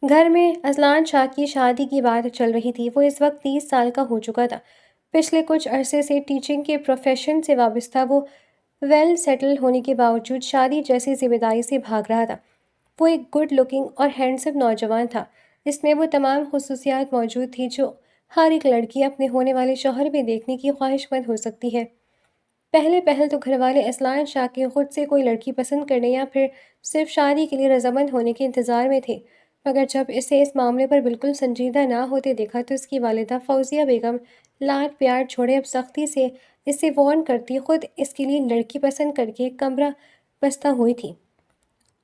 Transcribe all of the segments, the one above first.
گھر میں اذلان شاہ کی شادی کی بات چل رہی تھی۔ وہ اس وقت 30 سال کا ہو چکا تھا۔ پچھلے کچھ عرصے سے ٹیچنگ کے پروفیشن سے وابستہ وہ ویل سیٹل ہونے کے باوجود شادی جیسی ذمہ داری سے بھاگ رہا تھا۔ وہ ایک گڈ لکنگ اور ہینڈسم نوجوان تھا۔ اس میں وہ تمام خصوصیات موجود تھیں جو ہر ایک لڑکی اپنے ہونے والے شوہر میں دیکھنے کی خواہش مند ہو سکتی ہے۔ پہل تو گھر والے اذلان شاہ کے خود سے کوئی لڑکی پسند کرنے یا پھر صرف شادی کے لیے رضامند ہونے کے انتظار میں تھے، مگر جب اسے اس معاملے پر بالکل سنجیدہ نہ ہوتے دیکھا تو اس کی والدہ فوزیہ بیگم لاڈ پیار چھوڑے اب سختی سے اسے وارن کرتی خود اس کے لیے لڑکی پسند کر کے کمرہ بستہ ہوئی تھی،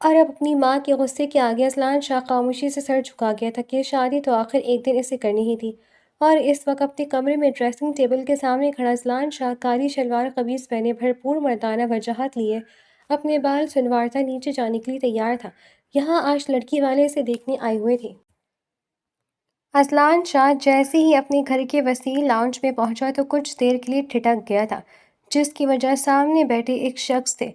اور اب اپنی ماں کے غصے کے آگے اذلان شاہ خاموشی سے سر جھکا گیا تھا کہ شادی تو آخر ایک دن اسے کرنی ہی تھی۔ اور اس وقت اپنے کمرے میں ڈریسنگ ٹیبل کے سامنے کھڑا اذلان شاہ کالی شلوار قمیض پہنے بھرپور مردانہ وجاہت لیے اپنے بال سنوارتا نیچے جانے کے لیے تیار تھا۔ یہاں آج لڑکی والے اسے دیکھنے آئے ہوئے تھے۔ اذلان شاہ جیسے ہی اپنے گھر کے وسیع لاؤنج میں پہنچا تو کچھ دیر کے لیے ٹھٹک گیا تھا، جس کی وجہ سامنے بیٹھے ایک شخص تھے۔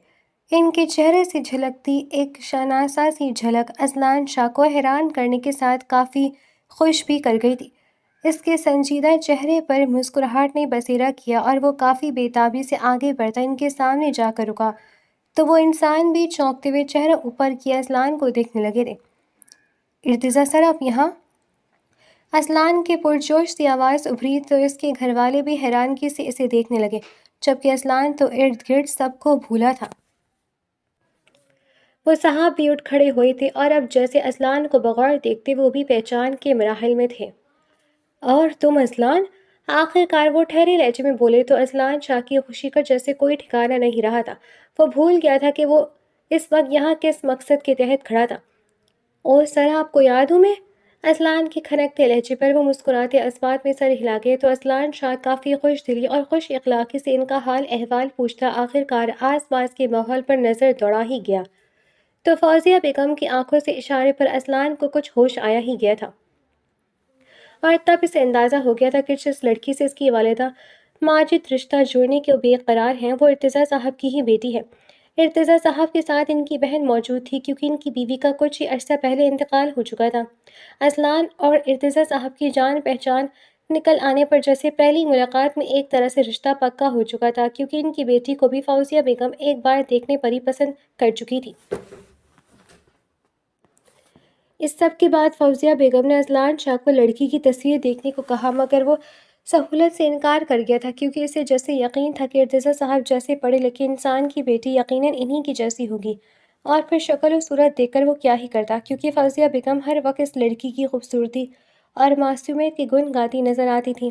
ان کے چہرے سے جھلکتی ایک شناسا سی جھلک اذلان شاہ کو حیران کرنے کے ساتھ کافی خوش بھی کر گئی تھی۔ اس کے سنجیدہ چہرے پر مسکراہٹ نے بسیرا کیا اور وہ کافی بے تابی سے آگے بڑھتا ان کے سامنے جا کر رکا تو وہ انسان بھی چونکتے ہوئے چہرہ اوپر کیے اذلان کو دیکھنے لگے تھے۔ ارتضیٰ سر آپ یہاں؟ اذلان کے پرجوش سی آواز ابھری تو اس کے گھر والے بھی حیرانگی سے اسے دیکھنے لگے، جبکہ اذلان تو ارد گرد سب کو بھولا تھا۔ وہ صاحب بھی اٹھ کھڑے ہوئے تھے اور اب جیسے اذلان کو بغور دیکھتے وہ بھی پہچان کے مراحل میں تھے۔ اور تم اذلان؟ آخر کار وہ ٹھہرے لہجے میں بولے تو اذلان شاہ کی خوشی کا جیسے کوئی ٹھکانہ نہیں رہا تھا۔ وہ بھول گیا تھا کہ وہ اس وقت یہاں کس مقصد کے تحت کھڑا تھا۔ اور سر آپ کو یاد ہوں میں؟ اذلان کے کھنکتے لہجے پر وہ مسکراتے اسبات میں سر ہلا گئے تو اذلان شاہ کافی خوش دلی اور خوش اخلاقی سے ان کا حال احوال پوچھتا آخر کار آس پاس کے ماحول پر نظر دوڑا ہی گیا تو فوزیہ بیگم کی آنکھوں سے اشارے پر اذلان کو کچھ ہوش آیا ہی گیا تھا، اور تب اسے اندازہ ہو گیا تھا کہ جس لڑکی سے اس کی والدہ ماجد رشتہ جوڑنے کے بے قرار ہیں وہ ارتضیٰ صاحب کی ہی بیٹی ہے۔ ارتضیٰ صاحب کے ساتھ ان کی بہن موجود تھی کیونکہ ان کی بیوی کا کچھ ہی عرصہ پہلے انتقال ہو چکا تھا۔ اذلان اور ارتضیٰ صاحب کی جان پہچان نکل آنے پر جیسے پہلی ملاقات میں ایک طرح سے رشتہ پکا ہو چکا تھا، کیونکہ ان کی بیٹی کو بھی فوزیہ بیگم ایک بار دیکھنے پر ہی پسند کر چکی تھی۔ اس سب کے بعد فوزیہ بیگم نے اذلان شاہ کو لڑکی کی تصویر دیکھنے کو کہا، مگر وہ سہولت سے انکار کر گیا تھا کیونکہ اسے جیسے یقین تھا کہ ارتضیٰ صاحب جیسے پڑھے لکھے انسان کی بیٹی یقیناً انہی کی جیسی ہوگی، اور پھر شکل و صورت دیکھ کر وہ کیا ہی کرتا، کیونکہ فوزیہ بیگم ہر وقت اس لڑکی کی خوبصورتی اور معصومیت کے گن گاتی نظر آتی تھی۔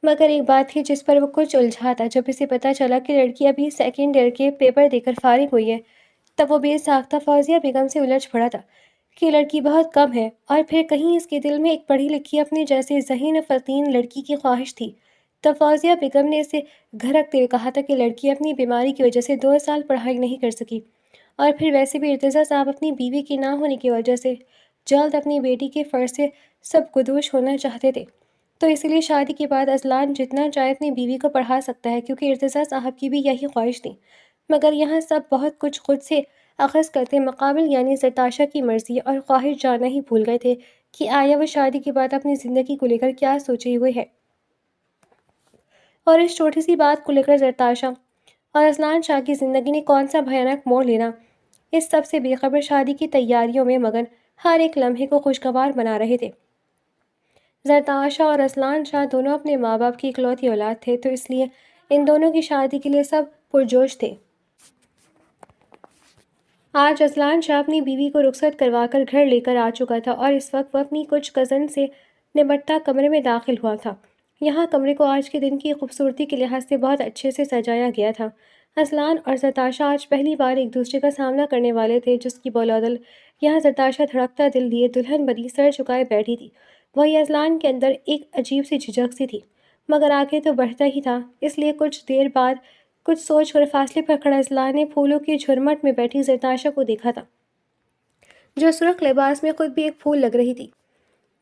مگر ایک بات تھی جس پر وہ کچھ الجھا تھا۔ جب اسے پتہ چلا کہ لڑکی ابھی سیکنڈ ایئر کے پیپر دے کر فارغ ہوئی ہے تب وہ بے ساختہ فوزیہ بیگم سے الجھ پڑا تھا کہ لڑکی بہت کم ہے، اور پھر کہیں اس کے دل میں ایک پڑھی لکھی اپنے جیسے ذہین و فطین لڑکی کی خواہش تھی۔ تب فوزیہ بیگم نے اسے گھرکتے ہوئے کہا تھا کہ لڑکی اپنی بیماری کی وجہ سے 2 سال پڑھائی نہیں کر سکی، اور پھر ویسے بھی ارتضیٰ صاحب اپنی بیوی کے نہ ہونے کی وجہ سے جلد اپنی بیٹی کے فرض سے سب گدوش ہونا چاہتے تھے، تو اس لیے شادی کے بعد اذلان جتنا چاہے اپنی بیوی کو پڑھا سکتا ہے، کیونکہ ارتضیٰ صاحب کی بھی یہی خواہش تھی۔ مگر یہاں سب بہت کچھ خود سے اخذ کرتے مقابل یعنی زرتاشا کی مرضی اور خواہش جاننا ہی بھول گئے تھے کہ آیا وہ شادی کے بعد اپنی زندگی کو لے کر کیا سوچے ہوئے ہے، اور اس چھوٹی سی بات کو لے کر زرتاشا اور اذلان شاہ کی زندگی نے کون سا بھیانک موڑ لینا۔ اس سب سے بے خبر شادی کی تیاریوں میں مگن ہر ایک لمحے کو خوشگوار بنا رہے تھے۔ زرتاشا اور اذلان شاہ دونوں اپنے ماں باپ کی اکلوتی اولاد تھے، تو اس لیے ان دونوں کی شادی کے لیے سب پرجوش تھے۔ آج اذلان شاہ اپنی بیوی کو رخصت کروا کر گھر لے کر آ چکا تھا، اور اس وقت وہ اپنی کچھ کزن سے نمٹتا کمرے میں داخل ہوا تھا۔ یہاں کمرے کو آج کے دن کی خوبصورتی کے لحاظ سے بہت اچھے سے سجایا گیا تھا۔ اذلان اور زرتاشا آج پہلی بار ایک دوسرے کا سامنا کرنے والے تھے، جس کی بولادل یہاں زرتاشا دھڑکتا دل لیے دلہن بنی سر جھکائے بیٹھی تھی، وہی اذلان کے اندر ایک عجیب سی جھجک سی تھی، مگر آگے تو بڑھتا ہی تھا۔ اس لیے کچھ دیر بعد کچھ سوچ کر فاصلے پر کھڑا اذلان نے پھولوں کی جھرمٹ میں بیٹھی زرتاشا کو دیکھا تھا، جو سرخ لباس میں خود بھی ایک پھول لگ رہی تھی۔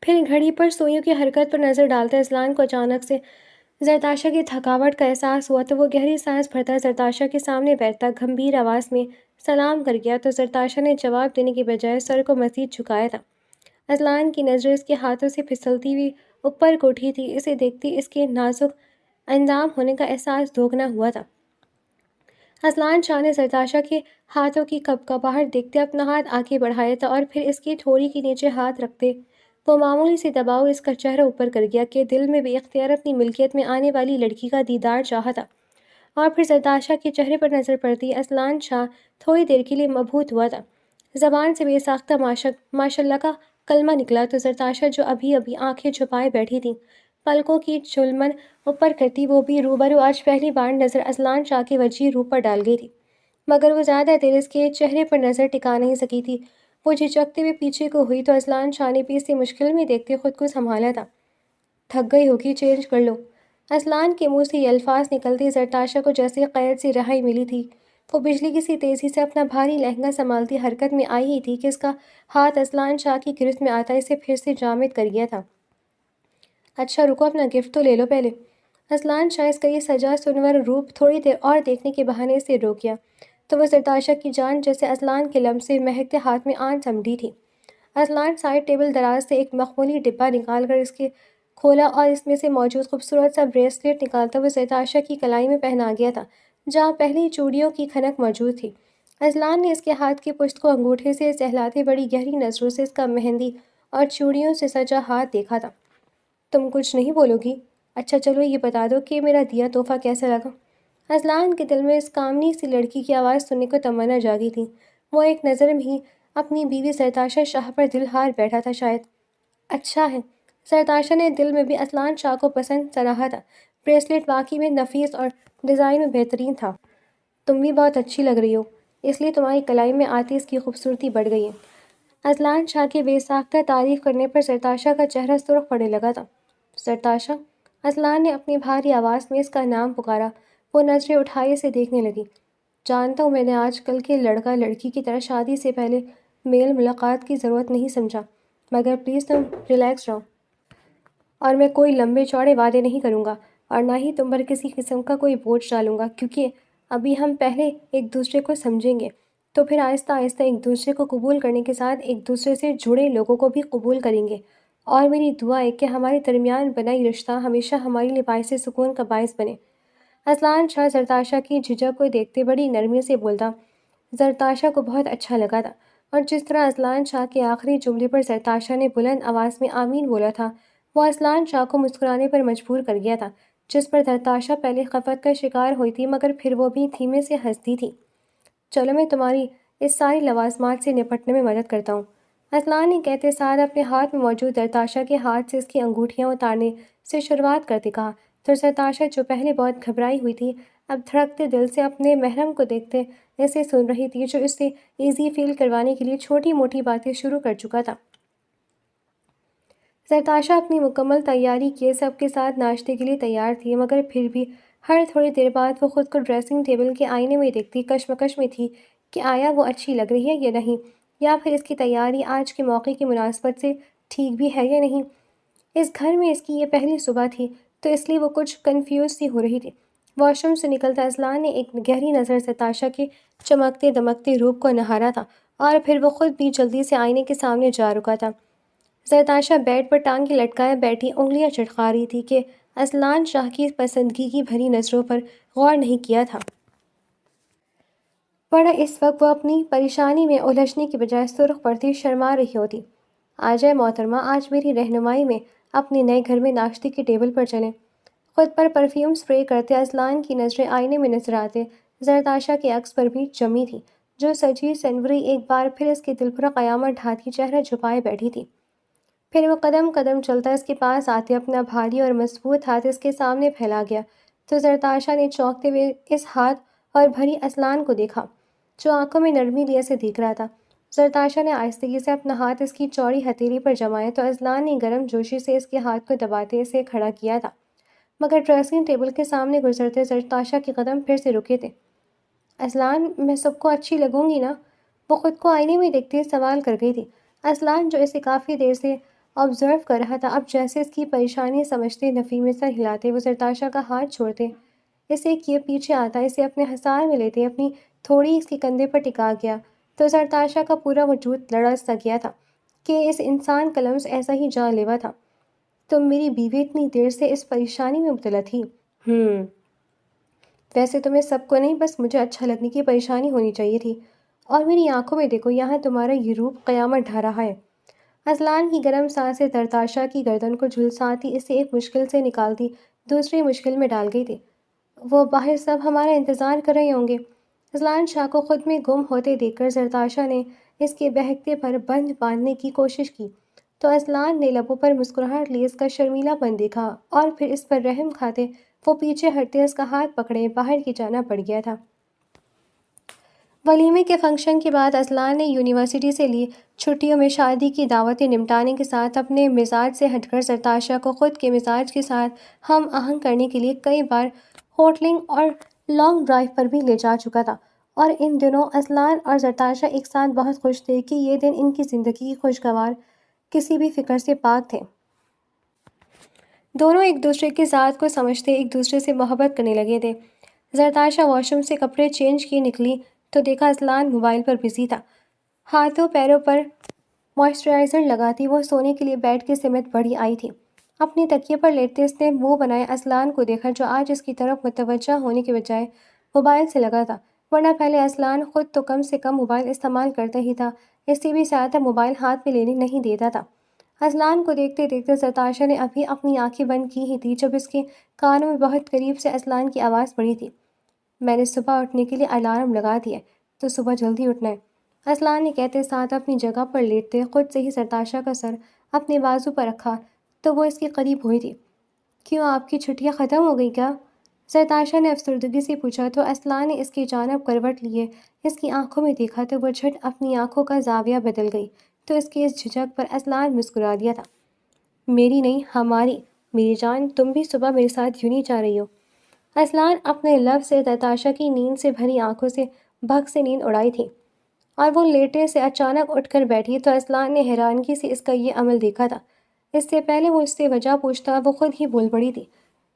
پھر گھڑی پر سوئیوں کی حرکت پر نظر ڈالتا اذلان کو اچانک سے زرتاشا کی تھکاوٹ کا احساس ہوا، تو وہ گہری سانس بھرتا زرتاشا کے سامنے بیٹھتا گمبھیر آواز میں سلام کر گیا، تو زرتاشا نے جواب دینے کے بجائے سر کو مزید جھکایا تھا اذلان کی نظریں اس کے ہاتھوں سے پھسلتی ہوئی اوپر کو اٹھی تھی۔ اسے دیکھتی اس کے نازک انجام ہونے کا احساس دوگنا ہوا تھا۔ اذلان شاہ نے زرتاشا کے ہاتھوں کی کپکپاہٹ دیکھتے اپنا ہاتھ آگے بڑھایا تھا اور پھر اس کی تھوڑی کے نیچے ہاتھ رکھتے وہ معمولی سے دباؤ اس کا چہرہ اوپر کر گیا کہ دل میں بے اختیار اپنی ملکیت میں آنے والی لڑکی کا دیدار چاہا تھا۔ اور پھر زرتاشا کے چہرے پر نظر پڑتی اذلان شاہ تھوڑی دیر کے لیے مبہوت ہوا تھا۔ زبان سے بے ساختہ ماشاء اللہ کا کلمہ نکلا تو زرتاشا جو ابھی ابھی آنکھیں چھپائے بیٹھی تھی، پلکوں کی چلمن اوپر کرتی وہ بھی روبرو آج پہلی بار نظر اذلان شاہ کے وجیح روپ پر ڈال گئی تھی، مگر وہ زیادہ دیر اس کے چہرے پر نظر ٹکا نہیں سکی تھی۔ وہ جھجکتے ہوئے پیچھے کو ہوئی تو اذلان شاہ نے بھی اسے مشکل میں دیکھتے خود کو سنبھالا تھا۔ تھک گئی ہوگی، چینج کر لو۔ اذلان کے منہ سے یہ الفاظ نکلتے زرتاشا کو جیسے قید سے رہائی ملی تھی۔ وہ بجلی کی سی تیزی سے اپنا بھاری لہنگا سنبھالتی حرکت میں آئی ہی تھی کہ اس کا ہاتھ اذلان شاہ کی گرفت میں آتا اسے پھر سے جامد کر گیا تھا۔ اچھا رکو، اپنا گفٹ تو لے لو پہلے۔ اذلان شاہ اس کا یہ سجا سنور روپ تھوڑی دیر اور دیکھنے کے بہانے سے روک گیا تو وہ زرتاشا کی جان جیسے اذلان کے لمس سے مہکتے ہاتھ میں آن سمٹی تھی۔ اذلان سائڈ ٹیبل دراز سے ایک مخملی ڈبہ نکال کر اس کے کھولا اور اس میں سے موجود خوبصورت سا بریسلیٹ نکالتا وہ زرتاشا کی کلائی میں پہنا گیا تھا، جہاں پہلی چوڑیوں کی کھنک موجود تھی۔ اذلان نے اس کے ہاتھ کی پشت کو انگوٹھے سے سہلاتے بڑی گہری نظروں سے اس کا مہندی اور چوڑیوں سے سجا ہاتھ دیکھا تھا۔ تم کچھ نہیں بولو گی؟ اچھا چلو یہ بتا دو کہ میرا دیا تحفہ کیسا لگا؟ اذلان کے دل میں اس کامنی سی لڑکی کی آواز سننے کو تمنا جاگی تھی۔ وہ ایک نظر میں ہی اپنی بیوی زرتاشا شاہ پر دل ہار بیٹھا تھا شاید۔ اچھا ہے۔ زرتاشا نے دل میں بھی اذلان شاہ کو پسند سراہا تھا۔ بریسلیٹ واقعی میں نفیس اور ڈیزائن میں بہترین تھا۔ تم بھی بہت اچھی لگ رہی ہو، اس لیے تمہاری کلائی میں آتی اس کی خوبصورتی بڑھ گئی ہے۔ اذلان شاہ کے بے ساختہ تعریف کرنے پر زرتاشا کا چہرہ سرخ پڑنے لگا تھا۔ زرتاشا؟ اذلان نے اپنی بھاری آواز میں اس کا نام پکارا۔ وہ نظریں اٹھائے اسے دیکھنے لگی۔ جانتا ہوں میں نے آج کل کے لڑکا لڑکی کی طرح شادی سے پہلے میل ملاقات کی ضرورت نہیں سمجھا، مگر پلیز تم ریلیکس رہو۔ اور میں کوئی لمبے چوڑے وعدے نہیں کروں گا اور نہ ہی تم پر کسی قسم کا کوئی بوجھ ڈالوں گا، کیونکہ ابھی ہم پہلے ایک دوسرے کو سمجھیں گے، تو پھر آہستہ آہستہ ایک دوسرے کو قبول کرنے کے ساتھ ایک دوسرے سے جڑے لوگوں کو بھی قبول کریں گے۔ اور میری دعا ہے کہ ہمارے درمیان بنائی رشتہ ہمیشہ ہمارے لیے باعث سکون کا باعث بنے۔ اذلان شاہ زرتاشا کی جھجک کو دیکھتے بڑی نرمی سے بولتا۔ زرتاشا کو بہت اچھا لگا تھا، اور جس طرح اذلان شاہ کے آخری جملے پر زرتاشا نے بلند آواز میں آمین بولا تھا، وہ اذلان شاہ کو مسکرانے پر مجبور کر گیا تھا، جس پر زرتاشا پہلے خفت کا شکار ہوئی تھی مگر پھر وہ بھی دھیمے سے ہنستی تھی۔ چلو میں تمہاری اس ساری لوازمات سے نپٹنے میں مدد کرتا ہوں، اذلان نے کہتے ساتھ اپنے ہاتھ میں موجود زرتاشا کے ہاتھ سے اس کی انگوٹھیاں اتارنے سے شروعات کرتے کہا تو زرتاشا جو پہلے بہت گھبرائی ہوئی تھی اب دھڑکتے دل سے اپنے محرم کو دیکھتے اسے سن رہی تھی، جو اس سے ایزی فیل کروانے کے لیے چھوٹی موٹی باتیں شروع کر چکا تھا۔ زرتاشا اپنی مکمل تیاری کیے سب کے ساتھ ناشتے کے لیے تیار تھی، مگر پھر بھی ہر تھوڑی دیر بعد وہ خود کو ڈریسنگ ٹیبل کے آئینے میں دیکھتی کشمکش میں تھی کہ آیا وہ اچھی لگ رہی ہے یا نہیں، یا پھر اس کی تیاری آج کے موقع کی مناسبت سے ٹھیک بھی ہے یا نہیں۔ اس گھر میں اس کی یہ پہلی صبح تھی تو اس لیے وہ کچھ کنفیوز سی ہو رہی تھی۔ واش روم سے نکلتا اذلان نے ایک گہری نظر زرتاشا کے چمکتے دمکتے روپ کو نہارا تھا اور پھر وہ خود بھی جلدی سے آئینے کے سامنے جا رکا تھا۔ زرتاشا بیڈ پر ٹانگیں لٹکائے بیٹھی انگلیاں چٹکا رہی تھی کہ اذلان شاہ کی پسندگی کی بھری نظروں پر غور نہیں کیا تھا۔ ورنہ اس وقت وہ اپنی پریشانی میں الجھنے کی بجائے سرخ پڑتی شرما رہی ہوتی۔ آ جائے محترمہ، آج میری رہنمائی میں اپنے نئے گھر میں ناشتے کے ٹیبل پر چلیں۔ خود پر پرفیوم اسپرے کرتے اذلان کی نظریں آئینے میں نظر آتے زرتاشا کے عکس پر بھی جمی تھی، جو سجی سنوری ایک بار پھر اس کے دل پر قیامت ڈھاتی چہرہ چھپائے بیٹھی تھی۔ پھر وہ قدم قدم چلتا اس کے پاس آتے اپنا بھاری اور مضبوط ہاتھ اس کے سامنے پھیلا گیا تو زرتاشا نے چونکتے ہوئے اس ہاتھ اور بھری اذلان کو دیکھا، جو آنکھوں میں نرمی لیے اسے دیکھ رہا تھا۔ زرتاشا نے آہستگی سے اپنا ہاتھ اس کی چوڑی ہتھیلی پر جمایا تو اذلان نے گرم جوشی سے اس کے ہاتھ کو دباتے اسے کھڑا کیا تھا، مگر ڈریسنگ ٹیبل کے سامنے گزرتے زرتاشا کے قدم پھر سے رکے تھے۔ اذلان، میں سب کو اچھی لگوں گی نا؟ وہ خود کو آئینے میں دیکھتے سوال کر گئی تھی۔ اذلان جو اسے کافی دیر سے آبزرو کر رہا تھا اب جیسے اس کی پریشانی سمجھتے نفی میں سر ہلاتے وہ زرتاشا کا ہاتھ چھوڑتے اسے کیے پیچھے آتا اسے اپنے حصار میں لیتے اپنی تھوڑی اس کے کندھے پر ٹکا گیا تو زرتاشا کا پورا وجود لرز سا گیا تھا کہ اس انسان کا لمس ایسا ہی جان لیوا تھا۔ تم میری بیوی اتنی دیر سے اس پریشانی میں مبتلا تھی۔ ویسے تمہیں سب کو نہیں، بس مجھے اچھا لگنے کی پریشانی ہونی چاہیے تھی۔ اور میری آنکھوں میں دیکھو، یہاں تمہارا یہ روپ قیامت ڈھا رہا ہے۔ اذلان کی گرم سانسیں ترتاشا کی گردن کو جھلساتی اسے ایک مشکل سے نکالتی دوسری مشکل میں ڈال گئی تھی۔ وہ باہر سب ہمارا انتظار کر رہے ہوں گے۔ اذلان شاہ کو خود میں گم ہوتے دیکھ کر زرتاشا نے اس کے بہکتے پر بند باندھنے کی کوشش کی تو اذلان نے لبوں پر مسکراہٹ لی اس کا شرمیلا پن دیکھا اور پھر اس پر رحم کھاتے وہ پیچھے ہٹتے اس کا ہاتھ پکڑے باہر کی جانب بڑھ گیا تھا۔ ولیمے کے فنکشن کے بعد اذلان نے یونیورسٹی سے لی چھٹیوں میں شادی کی دعوتیں نمٹانے کے ساتھ اپنے مزاج سے ہٹ کر زرتاشا کو خود کے مزاج کے ساتھ ہم آہنگ کرنے کے لیے کئی بار ہوٹلنگ اور لانگ ڈرائیو پر بھی لے جا چکا تھا، اور ان دنوں اذلان اور زرتاشا ایک ساتھ بہت خوش تھے کہ یہ دن ان کی زندگی کی خوشگوار کسی بھی فکر سے پاک تھے۔ دونوں ایک دوسرے کی ذات کو سمجھتے ایک دوسرے سے محبت کرنے لگے تھے۔ زرتاشا واش روم سے کپڑے چینج کیے نکلی تو دیکھا اذلان موبائل پر بزی تھا۔ ہاتھوں پیروں پر موئسچرائزر لگاتی وہ سونے کے لیے بیڈ کی سمت بڑھی آئی تھی۔ اپنے تکیے پر لیٹتے اس نے منہ بنائے اذلان کو دیکھا جو آج اس کی طرف متوجہ ہونے کے بجائے موبائل سے لگا تھا، ورنہ پہلے اذلان خود تو کم سے کم موبائل استعمال کرتا ہی تھا، اس سے بھی زیادہ موبائل ہاتھ میں لینے نہیں دیتا تھا۔ اذلان کو دیکھتے دیکھتے زرتاشا نے ابھی اپنی آنکھیں بند کی ہی تھی جب اس کے کانوں میں بہت قریب سے اذلان کی آواز پڑی تھی، میں نے صبح اٹھنے کے لیے الارم لگا دیا ہے، تو صبح جلدی اٹھنا ہے۔ اذلان نے کہتے ساتھ اپنی جگہ پر لیٹتے خود سے ہی زرتاشا کا سر اپنے بازو پر رکھا تو وہ اس کے قریب ہوئی تھی۔ کیوں، آپ کی چھٹیاں ختم ہو گئی کیا؟ زرتاشا نے افسردگی سے پوچھا تو اذلان نے اس کی جانب کروٹ لیے اس کی آنکھوں میں دیکھا تو وہ جھٹ اپنی آنکھوں کا زاویہ بدل گئی تو اس کی اس جھجک پر اذلان مسکرا دیا تھا۔ میری نہیں، ہماری، میری جان، تم بھی صبح میرے ساتھ یوں نہیں جا رہی ہو؟ اذلان اپنے لب سے زرتاشا کی نیند سے بھری آنکھوں سے بھگ سے نیند اڑائی تھی اور وہ لیٹے سے اچانک اٹھ کر بیٹھی تو اذلان نے حیرانگی سے اس کا یہ عمل دیکھا تھا۔ اس سے پہلے وہ اس سے وجہ پوچھتا وہ خود ہی بول پڑی تھی۔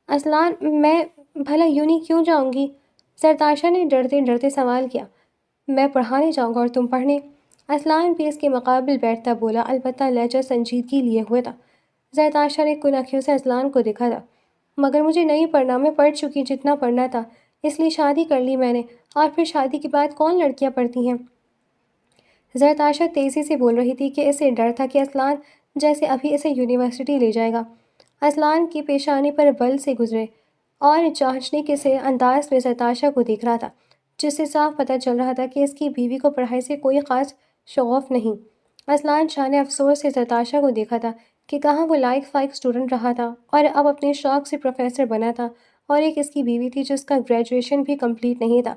اذلان، میں بھلا یوں نہیں کیوں جاؤں گی؟ زرتاشا نے ڈرتے ڈرتے سوال کیا۔ میں پڑھانے جاؤں گا اور تم پڑھنے؟ اذلان بھی اس کے مقابل بیٹھتا بولا، البتہ لہجہ سنجیدگی لیے ہوئے تھا۔ زرتاشا نے کن آنکھوں سے اذلان کو دیکھا تھا۔ مگر مجھے نہیں پڑھنا، میں پڑھ چکی جتنا پڑھنا تھا، اس لیے شادی کر لی میں نے، اور پھر شادی کے بعد کون لڑکیاں پڑھتی ہیں؟ زرتاشا تیزی سے بول رہی تھی کہ اسے ڈر تھا کہ اذلان جیسے ابھی اسے یونیورسٹی لے جائے گا۔ اذلان کی پیشانی پر بل سے گزرے اور جانچنے کے سے انداز میں زرتاشا کو دیکھ رہا تھا، جس سے صاف پتہ چل رہا تھا کہ اس کی بیوی کو پڑھائی سے کوئی خاص شغف نہیں۔ اذلان شاہ نے افسوس سے زرتاشا کو دیکھا تھا کہ کہاں وہ لائق فائق اسٹوڈنٹ رہا تھا اور اب اپنے شوق سے پروفیسر بنا تھا، اور ایک اس کی بیوی تھی جس کا گریجویشن بھی کمپلیٹ نہیں تھا۔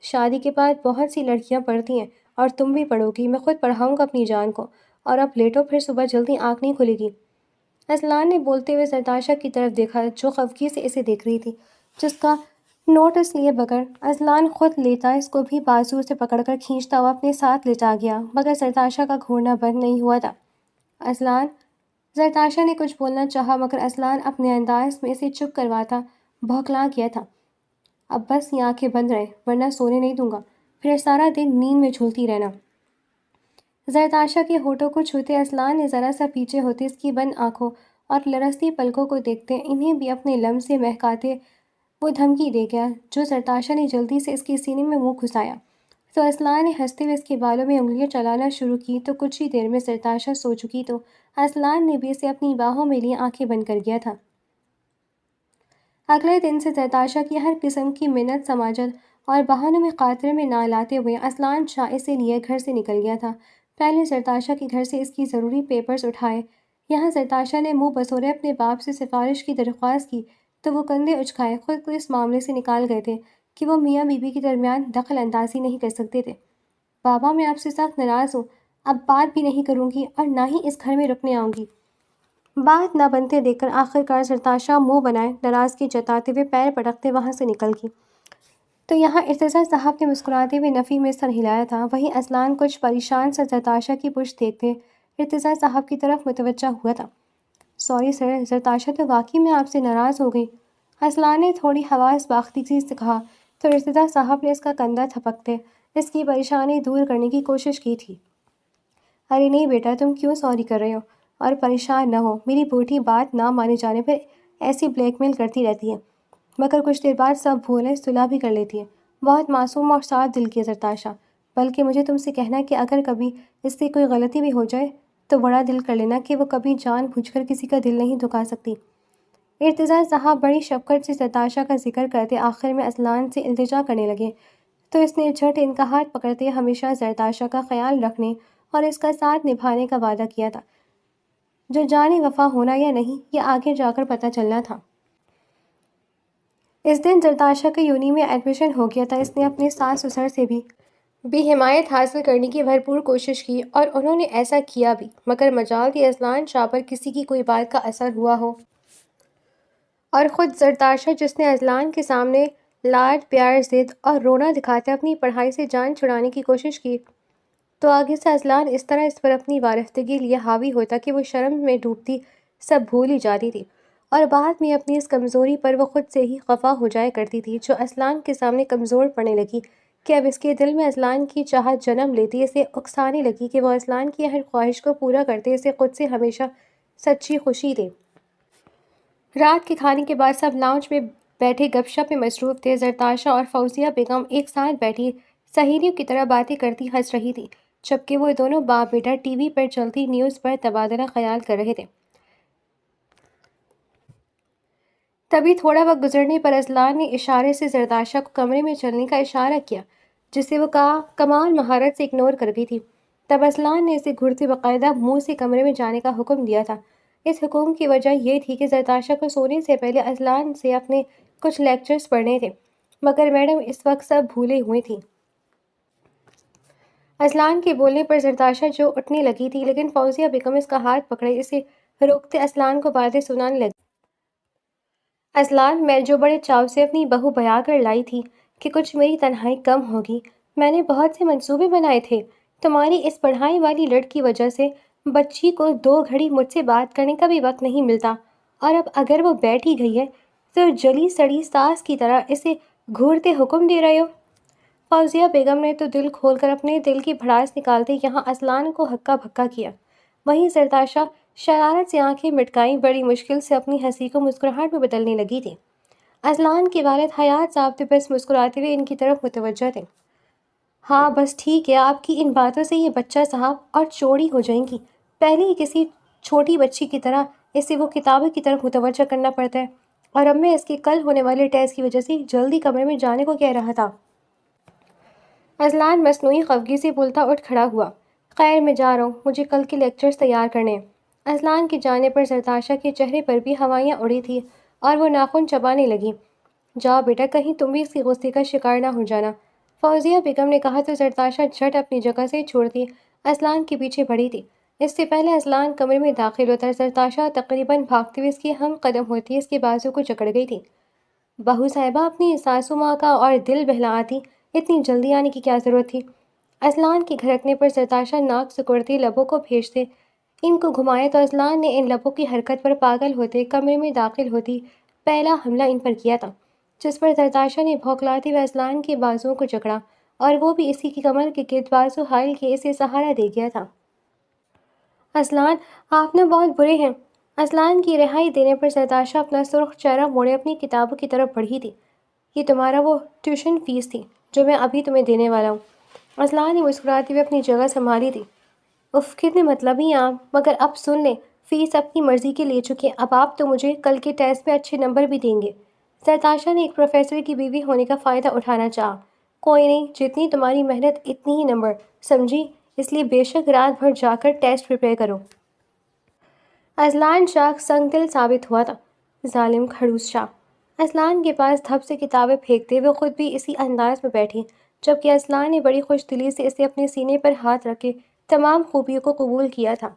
شادی کے بعد بہت سی لڑکیاں پڑھتی ہیں اور تم بھی پڑھو گی، میں خود پڑھاؤں گا اپنی جان کو، اور اب لیٹو، پھر صبح جلدی آنکھ نہیں کھلے گی۔ اذلان نے بولتے ہوئے زرتاشا کی طرف دیکھا جو خفگی سے اسے دیکھ رہی تھی، جس کا نوٹس لیے بغیر اذلان خود لیتا اس کو بھی بازو سے پکڑ کر کھینچتا ہوا اپنے ساتھ لٹا گیا، مگر زرتاشا کا گھورنا بند نہیں ہوا تھا۔ اذلان، زرتاشا نے کچھ بولنا چاہا مگر اذلان اپنے انداز میں اسے چپ کرواتا بھوکلا گیا تھا۔ اب بس یہ آنکھیں بند رہے ورنہ سونے نہیں دوں گا، پھر سارا دن نیند میں جھولتی رہنا۔ زرتاشا کے ہونٹوں کو چھوتے اذلان نے ذرا سا پیچھے ہوتے اس کی بند آنکھوں اور لرزتی پلکوں کو دیکھتے انہیں بھی اپنے لم سے مہکاتے وہ دھمکی دے گیا جو زرتاشا نے جلدی سے اس کے سینے میں منہ گھسایا تو اذلان نے ہنستے ہوئے اس کے بالوں میں انگلیاں چلانا شروع کی تو کچھ ہی دیر میں زرتاشا سو چکی تو اذلان نے بھی اسے اپنی باہوں میں لیے آنکھیں بند کر گیا تھا۔ اگلے دن سے زرتاشا کی ہر قسم کی منت سماجت اور بہانوں میں خاطر میں نہ لاتے ہوئے اذلان شاہ اسے لیے گھر سے نکل گیا تھا۔ پہلے زرتاشا کے گھر سے اس کی ضروری پیپرز اٹھائے، یہاں زرتاشا نے منہ بسورے اپنے باپ سے سفارش کی درخواست کی تو وہ کندھے اچکائے خود کو اس معاملے سے نکال گئے تھے کہ وہ میاں بیوی کے درمیان دخل اندازی نہیں کر سکتے تھے۔ بابا، میں آپ سے سخت ناراض ہوں، اب بات بھی نہیں کروں گی اور نہ ہی اس گھر میں رکنے آؤں گی۔ بات نہ بنتے دیکھ کر آخرکار زرتاشا منہ بنائے ناراضگی جتاتے ہوئے پیر پٹکتے وہاں سے نکل گئی تو یہاں ارتضیٰ صاحب نے مسکراتے ہوئے نفی میں سر ہلایا تھا۔ وہیں اذلان کچھ پریشان سا زرتاشا کی پشت دیکھتے ارتضیٰ صاحب کی طرف متوجہ ہوا تھا۔ سوری سر، زرتاشا تو واقعی میں آپ سے ناراض ہو گئی، اذلان نے تھوڑی حواس باختگی سے کہا تو ارتضیٰ صاحب نے اس کا کندھا تھپکتے اس کی پریشانی دور کرنے کی کوشش کی تھی۔ ارے نہیں بیٹا، تم کیوں سوری کر رہے ہو؟ اور پریشان نہ ہو، میری بیٹی بات نہ مانے جانے پر ایسی بلیک میل کرتی رہتی ہے، مگر کچھ دیر بعد سب بھولے صلح بھی کر لیتی ہے۔ بہت معصوم اور صاف دل کی ہے زرتاشا، بلکہ مجھے تم سے کہنا ہے کہ اگر کبھی اس سے کوئی غلطی بھی ہو جائے تو بڑا دل کر لینا کہ وہ کبھی جان بوجھ کر کسی کا دل نہیں دکھا سکتی۔ ارتضیٰ صاحب بڑی شفقت سے زرتاشا کا ذکر کرتے آخر میں اذلان سے التجا کرنے لگے، تو اس نے جھٹ ان کا ہاتھ پکڑتے ہمیشہ زرتاشا کا خیال رکھنے اور اس کا ساتھ نبھانے کا وعدہ کیا تھا، جو جانے وفا ہونا یا نہیں یہ آگے جا کر پتہ چلنا تھا۔ اس دن زرتاشا کا یونی میں ایڈمیشن ہو گیا تھا۔ اس نے اپنے ساس سسر سے بھی حمایت حاصل کرنے کی بھرپور کوشش کی اور انہوں نے ایسا کیا بھی، مگر مجال تھی اذلان شاہ پر کسی کی کوئی بات کا اثر ہوا ہو۔ اور خود زرتاشا جس نے اذلان کے سامنے لاڈ پیار ضد اور رونا دکھاتے اپنی پڑھائی سے جان چھڑانے کی کوشش کی، تو آگے سے اذلان اس طرح اس پر اپنی وارفتگی لیے حاوی ہوتا کہ وہ شرم میں ڈوبتی سب بھول ہی جاتی تھی، اور بعد میں اپنی اس کمزوری پر وہ خود سے ہی خفا ہو جایا کرتی تھی جو اذلان کے سامنے کمزور پڑنے لگی کہ اب اس کے دل میں اذلان کی چاہت جنم لیتی، اسے اکسانے لگی کہ وہ اذلان کی ہر خواہش کو پورا کرتے اسے خود سے ہمیشہ سچی خوشی دے۔ رات کے کھانے کے بعد سب لاؤنج میں بیٹھے گپ شپ میں مصروف تھے۔ زرتاشا اور فوزیہ بیگم ایک ساتھ بیٹھی سہیلیوں کی طرح باتیں کرتی ہنس رہی تھیں، جبکہ وہ دونوں باپ بیٹا ٹی وی پر چلتی نیوز پر تبادلہ خیال کر رہے تھے۔ تبھی تھوڑا وقت گزرنے پر اذلان نے اشارے سے زرتاشا کو کمرے میں چلنے کا اشارہ کیا، جسے وہ کمال مہارت سے اگنور کر گئی تھی۔ تب اذلان نے اسے گھرتے باقاعدہ منہ سے کمرے میں جانے کا حکم دیا تھا۔ اس حکم کی وجہ یہ تھی کہ زرتاشا کو سونے سے پہلے اذلان سے اپنے کچھ لیکچرز پڑھنے تھے، مگر میڈم اس وقت سب بھولے ہوئے تھیں۔ اذلان کے بولنے پر زرتاشا جو اٹھنے لگی تھی، لیکن فوزیہ بیگم اس کا ہاتھ پکڑے اسے روکتے اذلان کو باتیں سنانے لگی۔ اذلان، میں جو بڑے چاو سے اپنی بہو بیاہ کر لائی تھی کہ کچھ میری تنہائی کم ہوگی، میں نے بہت سے منصوبے بنائے تھے۔ تمہاری اس پڑھائی والی لڑ کی وجہ سے بچی کو 2 گھڑی مجھ سے بات کرنے کا بھی وقت نہیں ملتا، اور اب اگر وہ بیٹھ ہی گئی ہے تو جلی سڑی ساس کی طرح اسے گھورتے حکم دے رہے ہو۔ فوزیہ بیگم نے تو دل کھول کر اپنے دل کی بھڑاس نکالتے یہاں اذلان کو ہکا بھکا کیا، وہیں زرتاشا شرارت سے آنکھیں مٹکائیں بڑی مشکل سے اپنی ہنسی کو مسکراہٹ میں بدلنے لگی تھی۔ اذلان کے والد حیات صاحب تو بس مسکراتے ہوئے ان کی طرف متوجہ تھے۔ ہاں بس ٹھیک ہے، آپ کی ان باتوں سے یہ بچہ صاحب اور چوڑی ہو جائیں گی۔ پہلے ہی کسی چھوٹی بچی کی طرح اسے وہ کتابوں کی طرف متوجہ کرنا پڑتا ہے، اور اب میں اس کے کل ہونے والے ٹیسٹ کی وجہ سے جلدی کمرے میں جانے کو کہہ رہا تھا۔ اذلان مصنوعی خفگی سے بولتا اٹھ کھڑا ہوا۔ خیر میں جا رہا ہوں، مجھے کل کے لیکچرز تیار کرنے ہیں۔ اذلان کے جانے پر زرتاشا کے چہرے پر بھی ہوائیاں اڑی تھیں اور وہ ناخن چبانے لگی۔ جاؤ بیٹا، کہیں تم بھی اس کے غصے کا شکار نہ ہو جانا، فوزیہ بیگم نے کہا تو زرتاشا جھٹ اپنی جگہ سے چھوڑتی اذلان کے پیچھے بڑھی تھی۔ اس سے پہلے اذلان کمرے میں داخل ہوتا زرتاشا تقریباً بھاگتے ہوئے اس کے ہم قدم ہوتی اس کے بازو کو جکڑ گئی تھی۔ بہو صاحبہ، اپنی ساسو ماں کا اور دل بہلا آتی، اتنی جلدی آنے کی کیا ضرورت تھی؟ اذلان کے گھرکنے پر زرتاشا ناک سکڑتی لبوں کو بھیجتے ان کو گھمایا تو اذلان نے ان لبوں کی حرکت پر پاگل ہوتے کمرے میں داخل ہوتی پہلا حملہ ان پر کیا تھا، جس پر زرتاشا نے بھوکلاتے ہوئے اذلان کے بازوؤں کو جکڑا، اور وہ بھی اسی کی کمر کے گرد بازو حائل کے اسے سہارا دے گیا تھا۔ اذلان، آپ نہ بہت برے ہیں۔ اذلان کی رہائی دینے پر زرتاشا اپنا سرخ چہرہ موڑے اپنی کتابوں کی طرف بڑھی تھی۔ یہ تمہارا وہ ٹیوشن فیس تھی جو میں ابھی تمہیں دینے والا ہوں۔ اذلان نے مسکراتے ہوئے اپنی جگہ سنبھالی تھی۔ اف، کتنے مطلبی ہیں آپ، مگر اب سن لیں، فیس اپنی مرضی کے لے چکے، اب آپ تو مجھے کل کے ٹیسٹ میں اچھے نمبر بھی دیں گے۔ زرتاشا نے ایک پروفیسر کی بیوی ہونے کا فائدہ اٹھانا چاہا۔ کوئی نہیں، جتنی تمہاری محنت اتنی ہی نمبر، سمجھی، اس لیے بے شک رات بھر جا کر ٹیسٹ پریپیئر کرو۔ اذلان شاہ سنگ دل ثابت ہوا تھا۔ ظالم کھڑوس شاہ۔ اذلان کے پاس دھپ سے کتابیں پھینکتے وہ خود بھی اسی انداز میں بیٹھی، جبکہ اذلان نے بڑی خوش دلی سے اسے اپنے سینے پر ہاتھ رکھ کے تمام خوبیوں کو قبول کیا تھا۔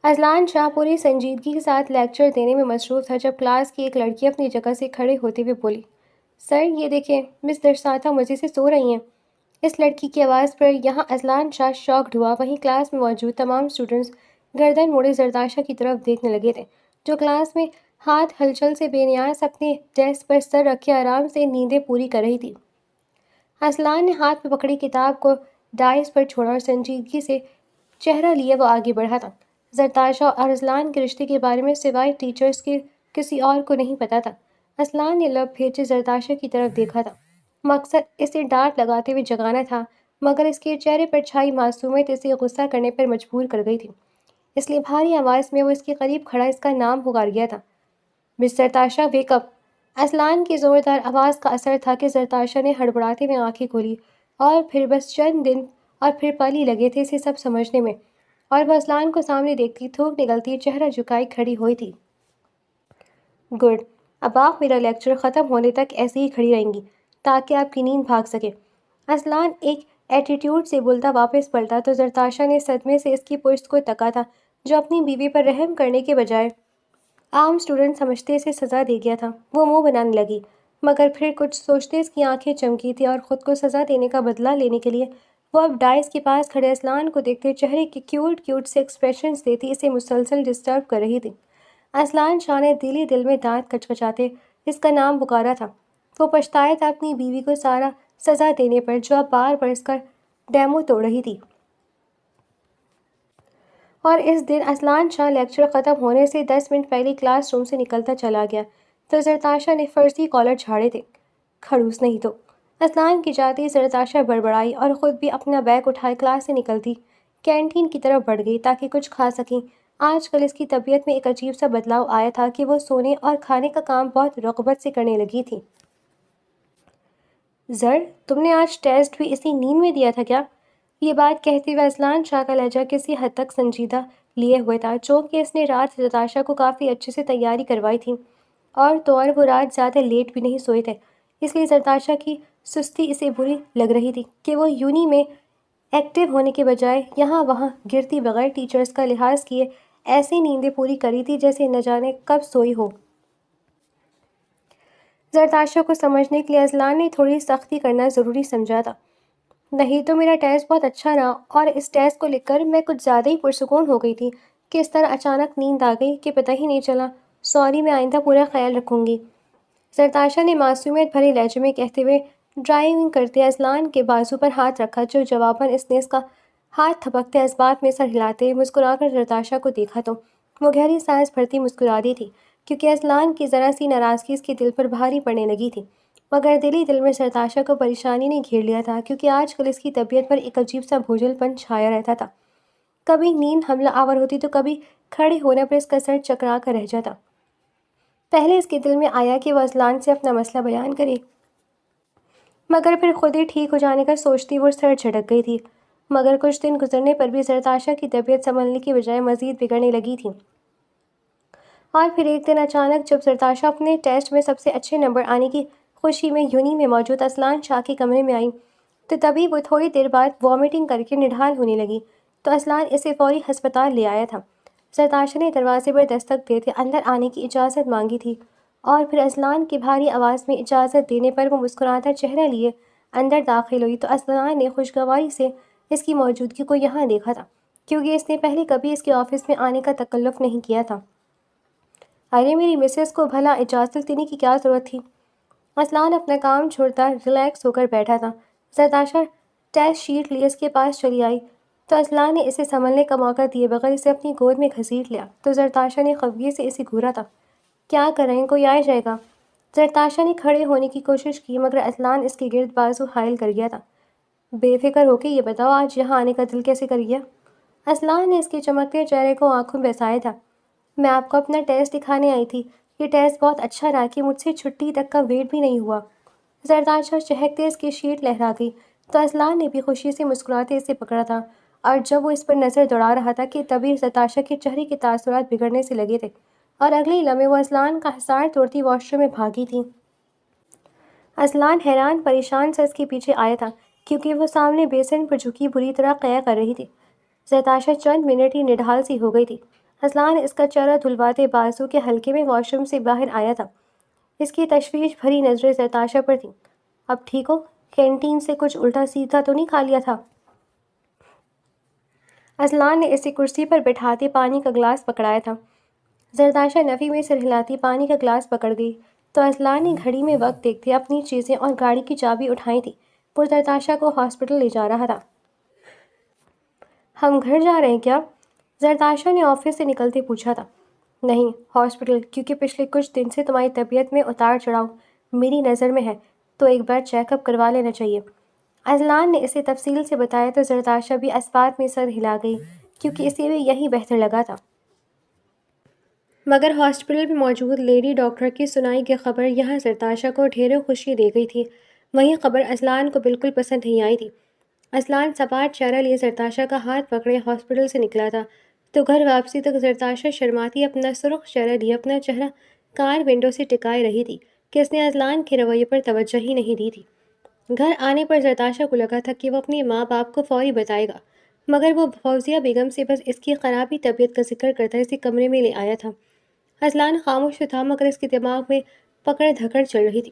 اذلان شاہ پوری سنجیدگی کے ساتھ لیکچر دینے میں مصروف تھا جب کلاس کی ایک لڑکی اپنی جگہ سے کھڑے ہوتے ہوئے بولی، سر یہ دیکھیں، مس درساتہ مزے سے سو رہی ہیں۔ اس لڑکی کی آواز پر یہاں اذلان شاہ شاکڈ ہوا، وہیں کلاس میں موجود تمام اسٹوڈنٹس گردن موڑے زرتاشا کی طرف دیکھنے لگے تھے، جو کلاس میں ہاتھ ہلچل سے بے نیاز اپنے ڈیسک پر سر رکھے آرام سے نیندیں پوری کر رہی تھی۔ اذلان نے ہاتھ میں پکڑی کتاب کو ڈائس پر چھوڑا اور سنجیدگی سے چہرہ لیے وہ آگے بڑھا تھا۔ زرتاشا اور اصلان کے رشتے کے بارے میں سوائے ٹیچرز کے کسی اور کو نہیں پتا تھا۔ اصلان نے لب پھیرے زرتاشا کی طرف دیکھا تھا۔ مقصد اسے ڈانٹ لگاتے ہوئے جگانا تھا، مگر اس کے چہرے پر چھائی معصومیت اسے غصہ کرنے پر مجبور کر گئی تھی، اس لیے بھاری آواز میں وہ اس کے قریب کھڑا اس کا نام پکار گیا تھا۔ مس زرتاشا ویک اپ! اصلان کی زوردار آواز کا اثر تھا کہ زرتاشا نے ہڑبڑاتے ہوئے آنکھیں کھولی، اور پھر بس چند دن اور پھر پل ہی لگے تھے اسے سب سمجھنے میں، اور وہ اصلان کو سامنے دیکھتی تھوک نگلتی چہرہ جھکائی کھڑی ہوئی تھی۔ گڈ! اب آپ میرا لیکچر ختم ہونے تک ایسے ہی کھڑی رہیں گی تاکہ آپ کی نیند بھاگ سکے۔ اصلان ایک ایٹیٹیوڈ سے بولتا واپس پلٹا تو زرتاشا نے صدمے سے اس کی پشت کو تکا تھا جو اپنی بیوی پر رحم کرنے کے بجائے عام اسٹوڈنٹ سمجھتے اسے سزا دے گیا تھا۔ وہ منہ بنانے لگی، مگر پھر کچھ سوچتے اس کی آنکھیں چمکی تھیں اور خود کو سزا دینے کا بدلہ لینے کے لیے وہ اب ڈائس کے پاس کھڑے اصلان کو دیکھتے چہرے کے کیوٹ سے ایکسپریشنز دیتی اسے مسلسل ڈسٹرب کر رہی تھی۔ اصلان شاہ نے دل میں دانت کچکچاتے اس کا نام پکارا تھا۔ وہ پچھتایا تھا اپنی بیوی کو سارا سزا دینے پر جو اب بار بار اس کا ڈیمو توڑ رہی تھی۔ اور اس دن اصلان شاہ لیکچر ختم ہونے سے 10 منٹ پہلے کلاس روم سے نکلتا چلا گیا تو زرتاشا نے فرضی کالر جھاڑے تھے۔ کھڑوس نہیں تو! اصلان کی جاتی زرتاشا بڑبڑائی اور خود بھی اپنا بیگ اٹھائے کلاس سے نکلتی کینٹین کی طرف بڑھ گئی تاکہ کچھ کھا سکیں۔ آج کل اس کی طبیعت میں ایک عجیب سا بدلاؤ آیا تھا کہ وہ سونے اور کھانے کا کام بہت رغبت سے کرنے لگی تھی۔ زر، تم نے آج ٹیسٹ بھی اسی نیند میں دیا تھا کیا؟ یہ بات کہتے ہوئے اصلان شاہ کا لہجہ کسی حد تک سنجیدہ لیے ہوئے تھا، چونکہ اس نے رات زرتاشا کو کافی اچھے سے تیاری کروائی تھی اور وہ رات زیادہ لیٹ بھی نہیں سوئے تھے، اس لیے زرتاشا کی سستی اسے بری لگ رہی تھی کہ وہ یونی میں ایکٹیو ہونے کے بجائے یہاں وہاں گرتی بغیر ٹیچرز کا لحاظ کیے ایسی نیندیں پوری کری تھی جیسے نہ جانے کب سوئی ہو۔ زرتاشا کو سمجھنے کے لیے اصلان نے تھوڑی سختی کرنا ضروری سمجھا تھا۔ نہیں تو میرا ٹیسٹ بہت اچھا رہا اور اس ٹیسٹ کو لکھ کر میں کچھ زیادہ ہی پرسکون ہو گئی تھی کہ اس طرح اچانک نیند آ گئی کہ پتہ ہی نہیں چلا۔ سوری، میں آئندہ پورا خیال رکھوں گی، زرتاشا نے معصومیت بھرے لہجے میں کہتے ہوئے ڈرائیونگ کرتے اصلان کے بازو پر ہاتھ رکھا جو جواباً اس نے اس کا ہاتھ تھپکتے اس بات میں سر ہلاتے مسکرا کر زرتاشا کو دیکھا تو وہ گہری سانس بھرتی مسکرا دی تھی کیونکہ اصلان کی ذرا سی ناراضگی اس کے دل پر بھاری پڑنے لگی تھی، مگر دل میں زرتاشا کو پریشانی نے گھیر لیا تھا کیونکہ آج کل اس کی طبیعت پر ایک عجیب سا بوجھل پن چھایا رہتا تھا۔ کبھی نیند حملہ آور ہوتی تو کبھی کھڑے ہونے پر اس کا سر چکرا کر رہ جاتا۔ پہلے اس کے دل میں آیا کہ وہ اصلان سے اپنا مسئلہ بیان کرے، مگر پھر خود ہی ٹھیک ہو جانے کا سوچتی وہ سر جھٹک گئی تھی۔ مگر کچھ دن گزرنے پر بھی زرتاشا کی طبیعت سنبھلنے کی بجائے مزید بگڑنے لگی تھی، اور پھر ایک دن اچانک جب زرتاشا اپنے ٹیسٹ میں سب سے اچھے نمبر آنے کی خوشی میں یونی میں موجود اصلان شاہ کے کمرے میں آئی تو تبھی وہ تھوڑی دیر بعد وامیٹنگ کر کے نڈھال ہونے لگی تو اصلان اسے فوری ہسپتال لے آیا تھا۔ زرتاشا نے دروازے پر دستک دیتے اندر آنے کی اجازت مانگی تھی اور پھر اصلان کی بھاری آواز میں اجازت دینے پر وہ مسکراتا چہرہ لیے اندر داخل ہوئی تو اصلان نے خوشگواری سے اس کی موجودگی کو یہاں دیکھا تھا کیونکہ اس نے پہلے کبھی اس کے آفس میں آنے کا تکلف نہیں کیا تھا۔ ارے میری مسز کو بھلا اجازت دینے کی کیا ضرورت تھی؟ اصلان اپنا کام چھوڑتا ریلیکس ہو کر بیٹھا تھا۔ زرتاشا ٹیسٹ شیٹ لیے اس کے پاس چلی آئی تو اصلان نے اسے سنبھلنے کا موقع دیے بغیر اسے اپنی گود میں گھسیٹ لیا تو زرتاشا نے خفگی سے اسے گھورا تھا۔ کیا کر رہے ہیں، کوئی آ جائے گا؟ زرتاشا نے کھڑے ہونے کی کوشش کی مگر اصلان اس کے گرد بازو حائل کر گیا تھا۔ بے فکر ہو کے یہ بتاؤ آج یہاں آنے کا دل کیسے کر گیا؟ اصلان نے اس کے چمکتے چہرے کو آنکھوں میں بسایا تھا۔ میں آپ کو اپنا ٹیسٹ دکھانے آئی تھی، یہ ٹیسٹ بہت اچھا رہا کہ مجھ سے چھٹی تک کا ویٹ بھی نہیں ہوا۔ زرتاشا چہکتے اس کی شیٹ لہرا گئی تو اصلان نے بھی خوشی سے مسکراتے اسے پکڑا تھا اور جب وہ اس پر نظر دوڑا رہا تھا کہ تبھی زرتاشا کے چہرے کے تاثرات بگڑنے سے لگے تھے اور اگلے لمحے وہ اصلان کا حصار توڑتی واش روم میں بھاگی تھی۔ اصلان حیران پریشان سے اس کے پیچھے آیا تھا کیونکہ وہ سامنے بیسن پر جھکی بری طرح قیہ کر رہی تھی۔ زرتاشا چند منٹ ہی نڈھال سی ہو گئی تھی۔ اصلان اس کا چہرہ دھلواتے بازو کے حلقے میں واش روم سے باہر آیا تھا۔ اس کی تشویش بھری نظریں زرتاشا پر تھیں۔ اب ٹھیک ہو؟ کینٹین سے کچھ الٹا سیدھا تو نہیں کھا لیا تھا؟ اصلان نے اسے کرسی پر بٹھاتے پانی کا گلاس پکڑایا تھا۔ زرتاشا نفی میں سر ہلاتی پانی کا گلاس پکڑ گئی تو اصلان نے گھڑی میں وقت دیکھتے اپنی چیزیں اور گاڑی کی چابی اٹھائی تھی۔ وہ زرتاشا کو ہاسپٹل لے جا رہا تھا۔ ہم گھر جا رہے ہیں کیا؟ زرتاشا نے آفس سے نکلتے پوچھا تھا۔ نہیں، ہاسپٹل، کیونکہ پچھلے کچھ دن سے تمہاری طبیعت میں اتار چڑھاؤ میری نظر میں ہے، تو ایک بار چیک اپ کروا لینا چاہیے۔ اذلان نے اسے تفصیل سے بتایا تو زرتاشا بھی اسبات میں سر ہلا گئی، کیونکہ اسے بھی یہی بہتر لگا تھا۔ مگر ہاسپٹل میں موجود لیڈی ڈاکٹر کی سنائی کی خبر یہاں زرتاشا کو ڈھیروں خوشی دے گئی تھی۔ وہیں خبر اذلان کو بالکل پسند نہیں آئی تھی۔ اذلان سپاٹ چہرہ لیے زرتاشا کا ہاتھ پکڑے ہاسپٹل سے نکلا تھا، تو گھر واپسی تک زرتاشا شرماتی اپنا سرخ چہرہ لیے اپنا چہرہ کار ونڈو سے ٹکائے رہی تھی کہ اس نے اذلان کے رویے پر توجہ ہی نہیں دی تھی۔ گھر آنے پر زرتاشا کو لگا تھا کہ وہ اپنے ماں باپ کو فوری بتائے گا، مگر وہ فوزیہ بیگم سے بس اس کی خرابی طبیعت کا ذکر کرتا اسے کمرے میں لے آیا تھا۔ اذلان خاموش تو تھا، مگر اس کے دماغ میں پکڑ دھکڑ چل رہی تھی۔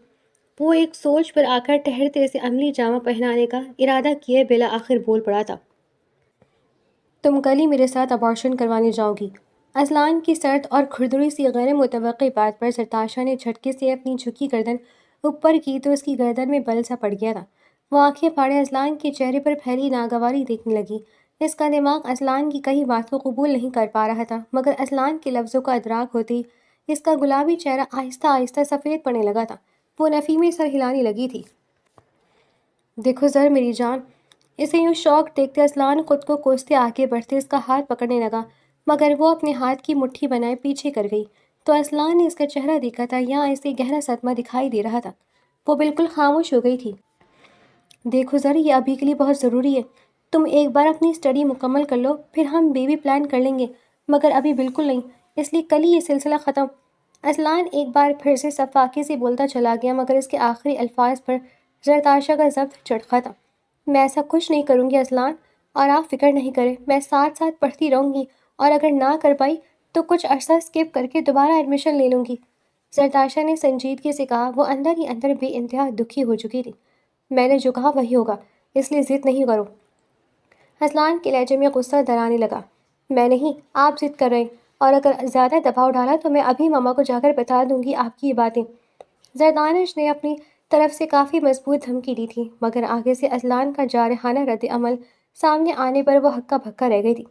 وہ ایک سوچ پر آ کر ٹھہرتے اسے عملی جامہ پہنانے کا ارادہ کیے بلا آخر بول پڑا تھا۔ تم کل ہی میرے ساتھ ابارشن کروانے جاؤ گی؟ اذلان کی سرد اور کھردری سی غیر متوقع بات پر زرتاشا نے جھٹکے سے اپنی جھکی گردن اوپر کی تو اس کی گردن میں بل سا پڑ گیا تھا۔ وہ آنکھیں پھاڑے اذلان کے چہرے پر پھیلی ناگواری دیکھنے لگی۔ اس کا دماغ اذلان کی کئی بات کو قبول نہیں کر پا رہا تھا، مگر اذلان کے لفظوں کا ادراک ہوتے ہی اس کا گلابی چہرہ آہستہ آہستہ سفید پڑنے لگا تھا۔ وہ نفی میں سر ہلانے لگی تھی۔ دیکھو زر میری جان، اسے یوں شوق دیکھتے اذلان خود کو کوستے آگے بڑھتے اس کا ہاتھ پکڑنے لگا، مگر وہ اپنے ہاتھ کی مٹھی بنائے پیچھے کر گئی۔ تو اذلان نے اس کا چہرہ دیکھا تھا، یہاں اسے گہرا صدمہ دکھائی دے رہا تھا۔ وہ بالکل خاموش ہو گئی تھی۔ دیکھو زر، یہ ابھی کے لیے بہت ضروری ہے۔ تم ایک بار اپنی اسٹڈی مکمل کر لو، پھر ہم بیبی پلان کر لیں گے، مگر ابھی بالکل نہیں، اس لیے کل ہی یہ سلسلہ ختم۔ اذلان ایک بار پھر سے صفاقے سے بولتا چلا گیا، مگر اس کے آخری الفاظ پر زرتاشا کا ضبط چڑھا تھا۔ میں ایسا کچھ نہیں کروں گی اذلان، اور آپ فکر نہیں کریں، میں ساتھ ساتھ پڑھتی رہوں گی، اور اگر نہ کر پائی تو کچھ عرصہ اسکپ کر کے دوبارہ ایڈمیشن لے لوں گی۔ زرتاشا نے سنجیدگی سے کہا۔ وہ اندر ہی اندر بے انتہا دکھی ہو چکی تھی۔ میں نے جو کہا وہی ہوگا، اس لیے ضد نہیں کرو۔ اذلان کے لہجے میں غصہ درانے لگا۔ میں نہیں، آپ ضد کر رہے ہیں، اور اگر زیادہ دباؤ ڈالا تو میں ابھی ماما کو جا کر بتا دوں گی آپ کی یہ باتیں۔ زردانش نے اپنی طرف سے کافی مضبوط دھمکی دی تھی، مگر آگے سے اذلان کا جارحانہ رد عمل سامنے آنے پر وہ ہکا بھکا رہ گئی تھی۔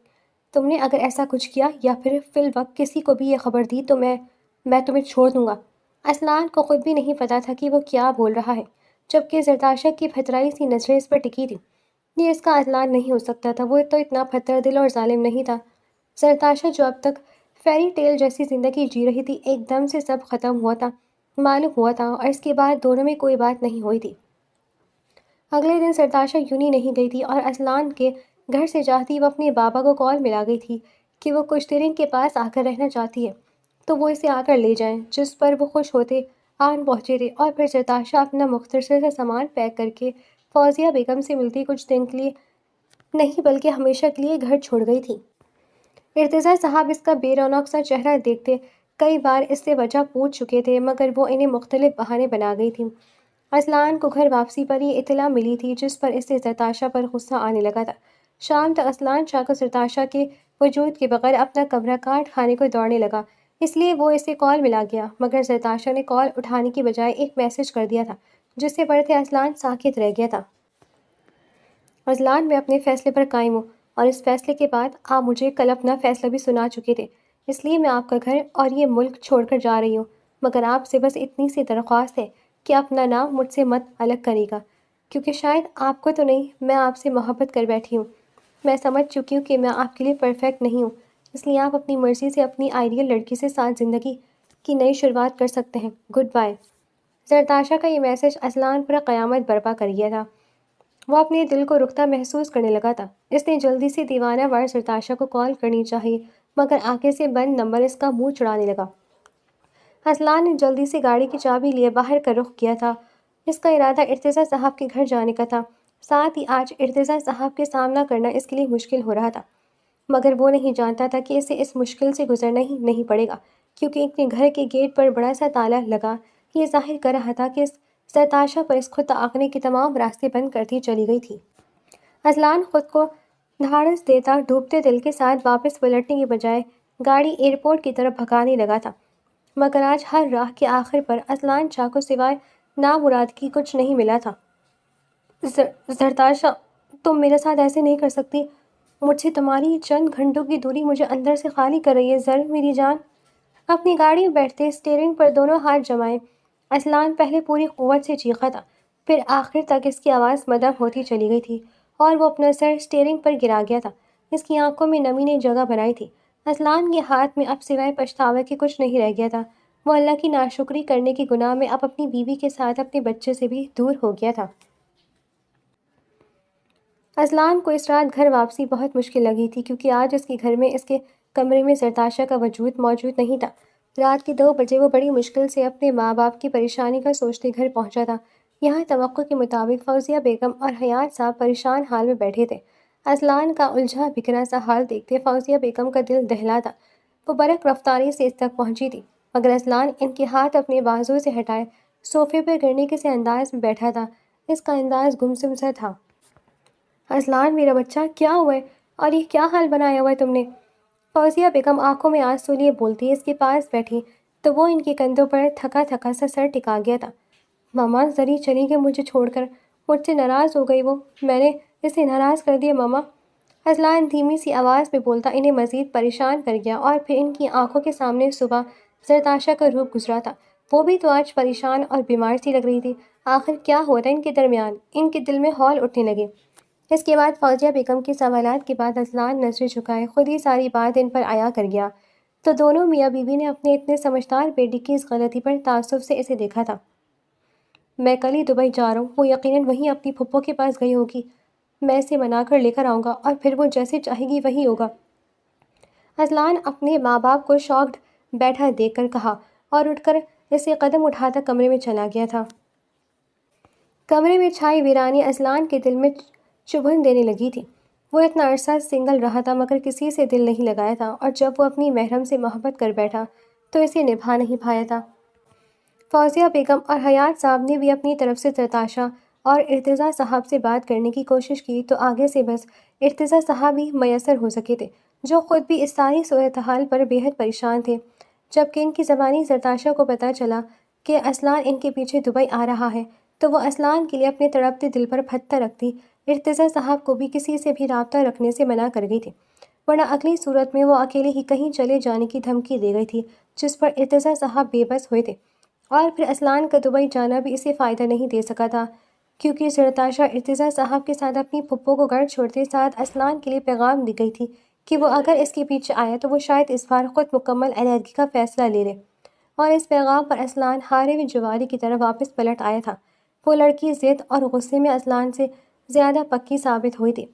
تم نے اگر ایسا کچھ کیا یا پھر فی الوقت کسی کو بھی یہ خبر دی تو میں تمہیں چھوڑ دوں گا۔ اذلان کو خود بھی نہیں پتا تھا کہ وہ کیا بول رہا ہے، جبکہ زرتاشا کی پھترائی سی نظریں اس پر ٹکی تھیں۔ یہ اس کا اذلان نہیں ہو سکتا تھا، وہ تو اتنا پتھر دل اور ظالم نہیں تھا۔ زرتاشا جو اب تک فیری ٹیل جیسی زندگی جی رہی تھی، ایک دم سے سب ختم ہوا تھا، معلوم ہوا تھا، اور اس کے بعد دونوں میں کوئی بات نہیں ہوئی تھی۔ اگلے دن زرتاشا یونی نہیں گئی تھی، اور اذلان کے گھر سے جاتی وہ اپنے بابا کو کال ملا گئی تھی کہ وہ کچھ دیر ان کے پاس آ کر رہنا چاہتی ہے، تو وہ اسے آ کر لے جائیں، جس پر وہ خوش ہوتے آن پہنچے تھے۔ اور پھر زرتاشا اپنا مختصر سا سامان پیک کر کے فوزیہ بیگم سے ملتی کچھ دن کے لیے نہیں بلکہ ہمیشہ کے لیے گھر چھوڑ گئی تھی۔ ارتضیٰ صاحب اس کا بے رونق سا چہرہ دیکھتے کئی بار اس سے وجہ پوچھ چکے تھے، مگر وہ انہیں مختلف بہانے بنا گئی تھی۔ اذلان کو گھر واپسی پر یہ اطلاع ملی تھی، جس پر اس سے زرتاشا پر غصہ آنے لگا تھا۔ شام تک اذلان شاہ کو زرتاشا کے وجود کے بغیر اپنا کمرہ کاٹ کھانے کو دوڑنے لگا، اس لیے وہ اسے کال ملا گیا، مگر زرتاشا نے کال اٹھانے کی بجائے ایک میسج کر دیا تھا، جسے پڑھتے اذلان ساکت رہ گیا تھا۔ اذلان، میں اپنے فیصلے پر قائم ہوں، اور اس فیصلے کے بعد آپ مجھے کل اپنا فیصلہ بھی سنا چکے تھے، اس لیے میں آپ کا گھر اور یہ ملک چھوڑ کر جا رہی ہوں، مگر آپ سے بس اتنی سی درخواست ہے کہ اپنا نام مجھ سے مت الگ کرے گا، کیونکہ شاید آپ کو تو نہیں، میں آپ سے محبت کر بیٹھی ہوں۔ میں سمجھ چکی ہوں کہ میں آپ کے لیے پرفیکٹ نہیں ہوں، اس لیے آپ اپنی مرضی سے اپنی آئیڈیل لڑکی سے ساتھ زندگی کی نئی شروعات کر سکتے ہیں۔ Good bye. زرتاشا کا یہ میسج اذلان پر قیامت برپا کر گیا تھا۔ وہ اپنے دل کو رکھتا محسوس کرنے لگا تھا۔ اس نے جلدی سے دیوانہ وار زرتاشا کو کال کرنی چاہی، مگر آگے سے بند نمبر اس کا منہ چڑھانے لگا۔ اذلان نے جلدی سے گاڑی کی چابی لیے باہر کا رخ کیا تھا۔ اس کا ارادہ ارتضیٰ صاحب کے گھر جانے کا تھا، ساتھ ہی آج ارتضیٰ صاحب کے سامنا کرنا اس کے لیے مشکل ہو رہا تھا، مگر وہ نہیں جانتا تھا کہ اسے اس مشکل سے گزرنا ہی نہیں پڑے گا، کیونکہ اپنے گھر کے گیٹ پر بڑا سا تالا لگا یہ ظاہر کر رہا تھا کہ زرتاشا پر اس خود تعاقنے کے تمام راستے بند کرتی چلی گئی تھی۔ اذلان خود کو دھاڑس دیتا ڈوبتے دل کے ساتھ واپس پلٹنے کے بجائے گاڑی ایئرپورٹ کی طرف بھگانے لگا تھا، مگر آج ہر راہ کے آخر پر اذلان شاہ کو سوائے نامرادگی کچھ نہیں ملا تھا۔ زرتاشا، تم میرے ساتھ ایسے نہیں کر سکتی، مجھ سے تمہاری چند گھنٹوں کی دوری مجھے اندر سے خالی کر رہی ہے زر میری جان۔ اپنی گاڑی میں بیٹھتے اسٹیئرنگ پر دونوں ہاتھ جمائے اصلان پہلے پوری قوت سے چیخا تھا، پھر آخر تک اس کی آواز مدھم ہوتی چلی گئی تھی اور وہ اپنا سر اسٹیئرنگ پر گرا گیا تھا۔ اس کی آنکھوں میں نمی نے جگہ بنائی تھی۔ اصلان کے ہاتھ میں اب سوائے پچھتاوے کے کچھ نہیں رہ گیا تھا۔ وہ اللہ کی ناشکری کرنے کے گناہ میں اب اپنی بیوی کے ساتھ اپنے بچے سے بھی دور ہو گیا تھا۔ اصلان کو اس رات گھر واپسی بہت مشکل لگی تھی کیونکہ آج اس کے گھر میں اس کے کمرے میں زرتاشا کا وجود موجود نہیں تھا۔ رات کے 2 بجے وہ بڑی مشکل سے اپنے ماں باپ کی پریشانی کا سوچتے گھر پہنچا تھا۔ یہاں توقع کے مطابق فوزیہ بیگم اور حیات صاحب پریشان حال میں بیٹھے تھے۔ اصلان کا الجھا بکھرا سا حال دیکھتے فوزیہ بیگم کا دل دہلا تھا۔ وہ برق رفتاری سے اس تک پہنچی تھی مگر اصلان ان کے ہاتھ اپنے بازو سے ہٹائے صوفے پر گرنے کے سے انداز میں بیٹھا تھا۔ اس کا انداز گمسم سا تھا۔ اصلان میرا بچہ کیا ہوا ہے اور یہ کیا حال بنایا ہوا ہے تم نے؟ فوزیہ بیگم آنکھوں میں آنسو لیے بولتی اس کے پاس بیٹھی تو وہ ان کے کندھوں پر تھکا تھکا سا سر ٹکا گیا تھا۔ ماما زری چلی گئی مجھے چھوڑ کر، مجھ سے ناراض ہو گئی وہ، میں نے اسے ناراض کر دیا ماما۔ اصلان دھیمی سی آواز میں بولتا انہیں مزید پریشان کر گیا اور پھر ان کی آنکھوں کے سامنے صبح زرتاشا کا روپ گزرا تھا۔ وہ بھی تو آج پریشان اور بیمار سی لگ رہی تھی۔ آخر کیا ہوا تھا ان کے درمیان؟ ان کے دل میں ہول اٹھنے لگے۔ اس کے بعد فوزیہ بیگم کے سوالات کے بعد اصلان نظریں جھکائے خود ہی ساری بات ان پر عیا کر گیا تو دونوں میاں بیوی نے اپنے اتنے سمجھدار بیٹی کی اس غلطی پر تعصب سے اسے دیکھا تھا۔ میں کل ہی دبئی جا رہا ہوں، وہ یقیناً وہیں اپنی پھپھو کے پاس گئی ہوگی، میں اسے منا کر لے کر آؤں گا اور پھر وہ جیسے چاہے گی وہی ہوگا۔ اصلان اپنے ماں باپ کو شاکڈ بیٹھا دیکھ کر کہا اور اٹھ کر اسے قدم اٹھاتا کمرے میں چلا گیا تھا۔ کمرے میں چھائی ویرانی اصلان کے دل میں چبھن دینے لگی تھی۔ وہ اتنا عرصہ سنگل رہا تھا مگر کسی سے دل نہیں لگایا تھا اور جب وہ اپنی محرم سے محبت کر بیٹھا تو اسے نبھا نہیں پایا تھا۔ فوزیہ بیگم اور حیات صاحب نے بھی اپنی طرف سے زرتاشا اور ارتضیٰ صاحب سے بات کرنے کی کوشش کی تو آگے سے بس ارتضیٰ صاحب ہی میسر ہو سکے تھے جو خود بھی اس ساری صورتحال پر بے حد پریشان تھے۔ جبکہ ان کی زبانی زرتاشا کو پتہ چلا کہ اصلان ان کے پیچھے دبئی آ رہا ہے تو وہ اصلان کے لیے اپنے تڑپتے دل پر پتھر رکھتی ارتضیٰ صاحب کو بھی کسی سے بھی رابطہ رکھنے سے منع کر گئی تھی، ورنہ اگلی صورت میں وہ اکیلے ہی کہیں چلے جانے کی دھمکی دے گئی تھی جس پر ارتضیٰ صاحب بے بس ہوئے تھے۔ اور پھر اصلان کا دبئی جانا بھی اسے فائدہ نہیں دے سکا تھا کیونکہ زرتاشا ارتضیٰ صاحب کے ساتھ اپنی پھپھو کو گھر چھوڑتے ساتھ اصلان کے لیے پیغام دی گئی تھی کہ وہ اگر اس کے پیچھے آیا تو وہ شاید اس بار خود مکمل علیحدگی کا فیصلہ لے لے۔ اور اس پیغام پر اصلان ہارے ہوئے جواری کی طرح واپس پلٹ آیا تھا۔ وہ لڑکی ضد اور غصے میں اصلان سے زیادہ پکی ثابت ہوئی تھی۔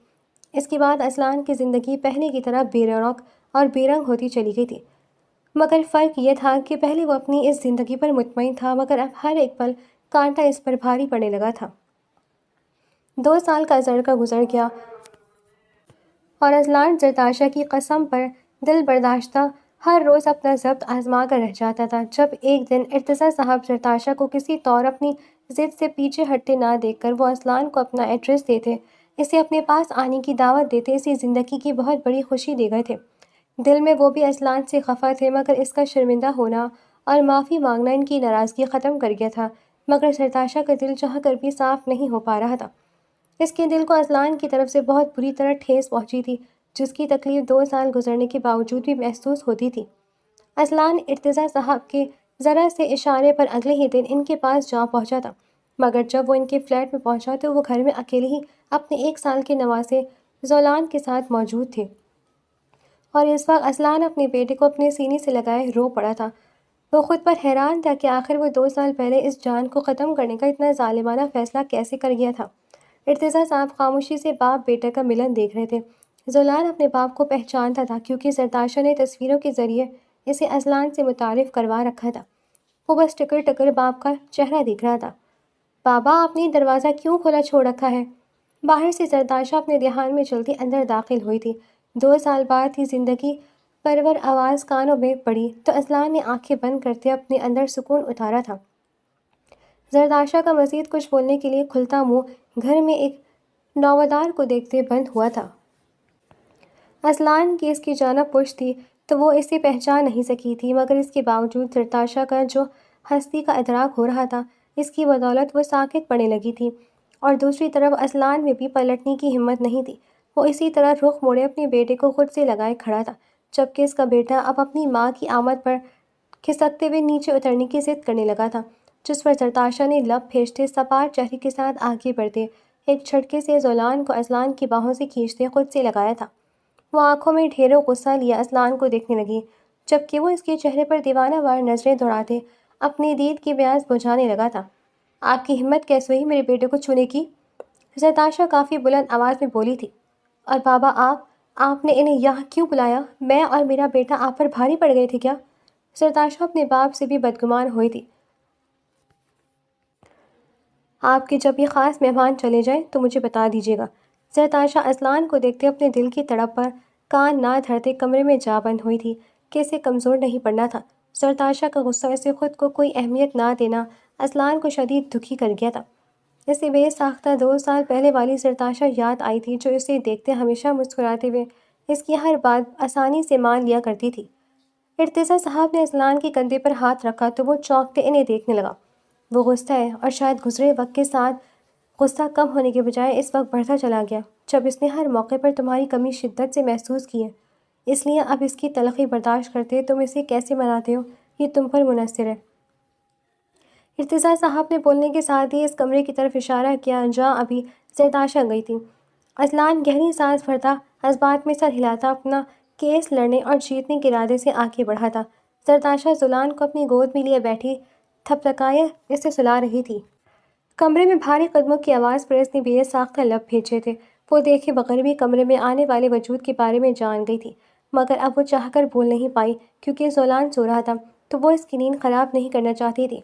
اس کے بعد اصلان کی زندگی پہلے کی طرح بے رونق اور بے رنگ ہوتی چلی گئی تھی، مگر فرق یہ تھا کہ پہلے وہ اپنی اس زندگی پر مطمئن تھا مگر اب ہر ایک پل کانٹا اس پر بھاری پڑنے لگا تھا۔ 2 سال کا عرصہ گزر گیا اور اصلان زرتاشا کی قسم پر دل برداشتہ ہر روز اپنا ضبط آزما کر رہ جاتا تھا۔ جب ایک دن ارتضیٰ صاحب زرتاشا کو کسی طور اپنی ضد سے پیچھے ہٹتے نہ دیکھ کر وہ اصلان کو اپنا ایڈریس دیتے، اسے اپنے پاس آنے کی دعوت دیتے اسے زندگی کی بہت بڑی خوشی دے گئے تھے۔ دل میں وہ بھی اصلان سے خفا تھے مگر اس کا شرمندہ ہونا اور معافی مانگنا ان کی ناراضگی ختم کر گیا تھا، مگر زرتاشا کا دل چاہ کر بھی صاف نہیں ہو پا رہا تھا۔ اس کے دل کو اصلان کی طرف سے بہت بری طرح ٹھیس پہنچی تھی جس کی تکلیف 2 سال گزرنے کے باوجود بھی محسوس ہوتی تھی۔ اصلان ارتضیٰ صاحب کے ذرا سے اشارے پر اگلے ہی دن ان کے پاس جا پہنچا تھا، مگر جب وہ ان کے فلیٹ میں پہنچا تو وہ گھر میں اکیلے ہی اپنے 1 سال کے نواسے زولان کے ساتھ موجود تھے اور اس وقت اصلان اپنے بیٹے کو اپنے سینے سے لگائے رو پڑا تھا۔ وہ خود پر حیران تھا کہ آخر وہ 2 سال پہلے اس جان کو ختم کرنے کا اتنا ظالمانہ فیصلہ کیسے کر گیا تھا۔ ارتضیٰ صاحب خاموشی سے باپ بیٹے کا ملن دیکھ رہے تھے۔ زولان اپنے باپ کو پہچانتا تھا کیونکہ زرتاشا نے تصویروں کے ذریعے اسے اصلان سے متعارف کروا رکھا تھا۔ وہ بس ٹکر ٹکر باپ کا چہرہ دیکھ رہا تھا۔ بابا آپ نے دروازہ کیوں کھلا چھوڑ رکھا ہے؟ باہر سے زرتاشا اپنے دھیان میں چلتی اندر داخل ہوئی تھی۔ 2 سال بعد ہی زندگی پرور آواز کانوں میں پڑی تو اصلان نے آنکھیں بند کرتے اپنے اندر سکون اتارا تھا۔ زرتاشا کا مزید کچھ بولنے کے لیے کھلتا منہ گھر میں ایک نوادار کو دیکھتے بند ہوا تھا۔ اصلان کی اس کی جانب پشت تھی تو وہ اسے پہچان نہیں سکی تھی مگر اس کے باوجود زرتاشا کا جو ہستی کا ادراک ہو رہا تھا اس کی بدولت وہ ساکت پڑنے لگی تھی اور دوسری طرف اصلان میں بھی پلٹنے کی ہمت نہیں تھی۔ وہ اسی طرح رخ موڑے اپنے بیٹے کو خود سے لگائے کھڑا تھا، جبکہ اس کا بیٹا اب اپنی ماں کی آمد پر کھسکتے ہوئے نیچے اترنے کی ضد کرنے لگا تھا، جس پر زرتاشا نے لب پھیرتے سپاٹ چہرے کے ساتھ آگے بڑھتے ایک جھٹکے سے زولان کو اذلان کی باہوں سے کھینچتے خود سے لگایا تھا۔ وہ آنکھوں میں ڈھیروں غصہ لیے اذلان کو دیکھنے لگی، جبکہ وہ اس کے چہرے پر دیوانہ وار نظریں دوڑاتے اپنی دید کی پیاس بجھانے لگا تھا۔ آپ کی ہمت کیسے ہوئی میرے بیٹے کو چھونے کی؟ زرتاشا کافی بلند آواز میں بولی تھی۔ اور بابا آپ نے انہیں یہاں کیوں بلایا؟ میں اور میرا بیٹا آپ پر بھاری پڑ گئے تھے کیا؟ زرتاشا اپنے باپ سے بھی بدگمان ہوئی تھی۔ آپ کے جب یہ خاص مہمان چلے جائیں تو مجھے بتا دیجیے گا۔ زرتاشا اذلان کو دیکھتے اپنے دل کی تڑپ پر کان نہ دھرتے کمرے میں جا بند ہوئی تھی کہ اسے کمزور نہیں پڑنا تھا۔ زرتاشا کا غصہ اسے خود کو کوئی اہمیت نہ دینا اذلان کو شدید دکھی کر گیا تھا۔ اسے بے ساختہ 2 سال پہلے والی زرتاشا یاد آئی تھی جو اسے دیکھتے ہمیشہ مسکراتے ہوئے اس کی ہر بات آسانی سے مان لیا کرتی تھی۔ ارتضیٰ صاحب نے اذلان کے کندھے پر ہاتھ رکھا تو وہ چونکتے انہیں دیکھنے لگا۔ وہ غصہ ہے اور شاید گزرے وقت کے ساتھ غصہ کم ہونے کے بجائے اس وقت بڑھتا چلا گیا جب اس نے ہر موقع پر تمہاری کمی شدت سے محسوس کی ہے، اس لیے اب اس کی تلخی برداشت کرتے تم اسے کیسے مناتے ہو یہ تم پر منحصر ہے۔ ارتضیٰ صاحب نے بولنے کے ساتھ ہی اس کمرے کی طرف اشارہ کیا جہاں ابھی زرتاشا گئی تھی۔ اذلان گہری سانس بھرتا اثبات میں سر ہلاتا اپنا کیس لڑنے اور جیتنے کے ارادے سے آگے بڑھا تھا۔ زرتاشا زولان کو اپنی گود میں لیے بیٹھی تھپتکائے اسے سلا رہی تھی۔ کمرے میں بھاری قدموں کی آواز پر اس نے بے ساختہ لب بھیجے تھے۔ وہ دیکھے بغیر بھی کمرے میں آنے والے وجود کے بارے میں جان گئی تھی، مگر اب وہ چاہ کر بول نہیں پائی کیونکہ زولان سو رہا تھا تو وہ اس کی نیند خراب نہیں کرنا چاہتی تھی۔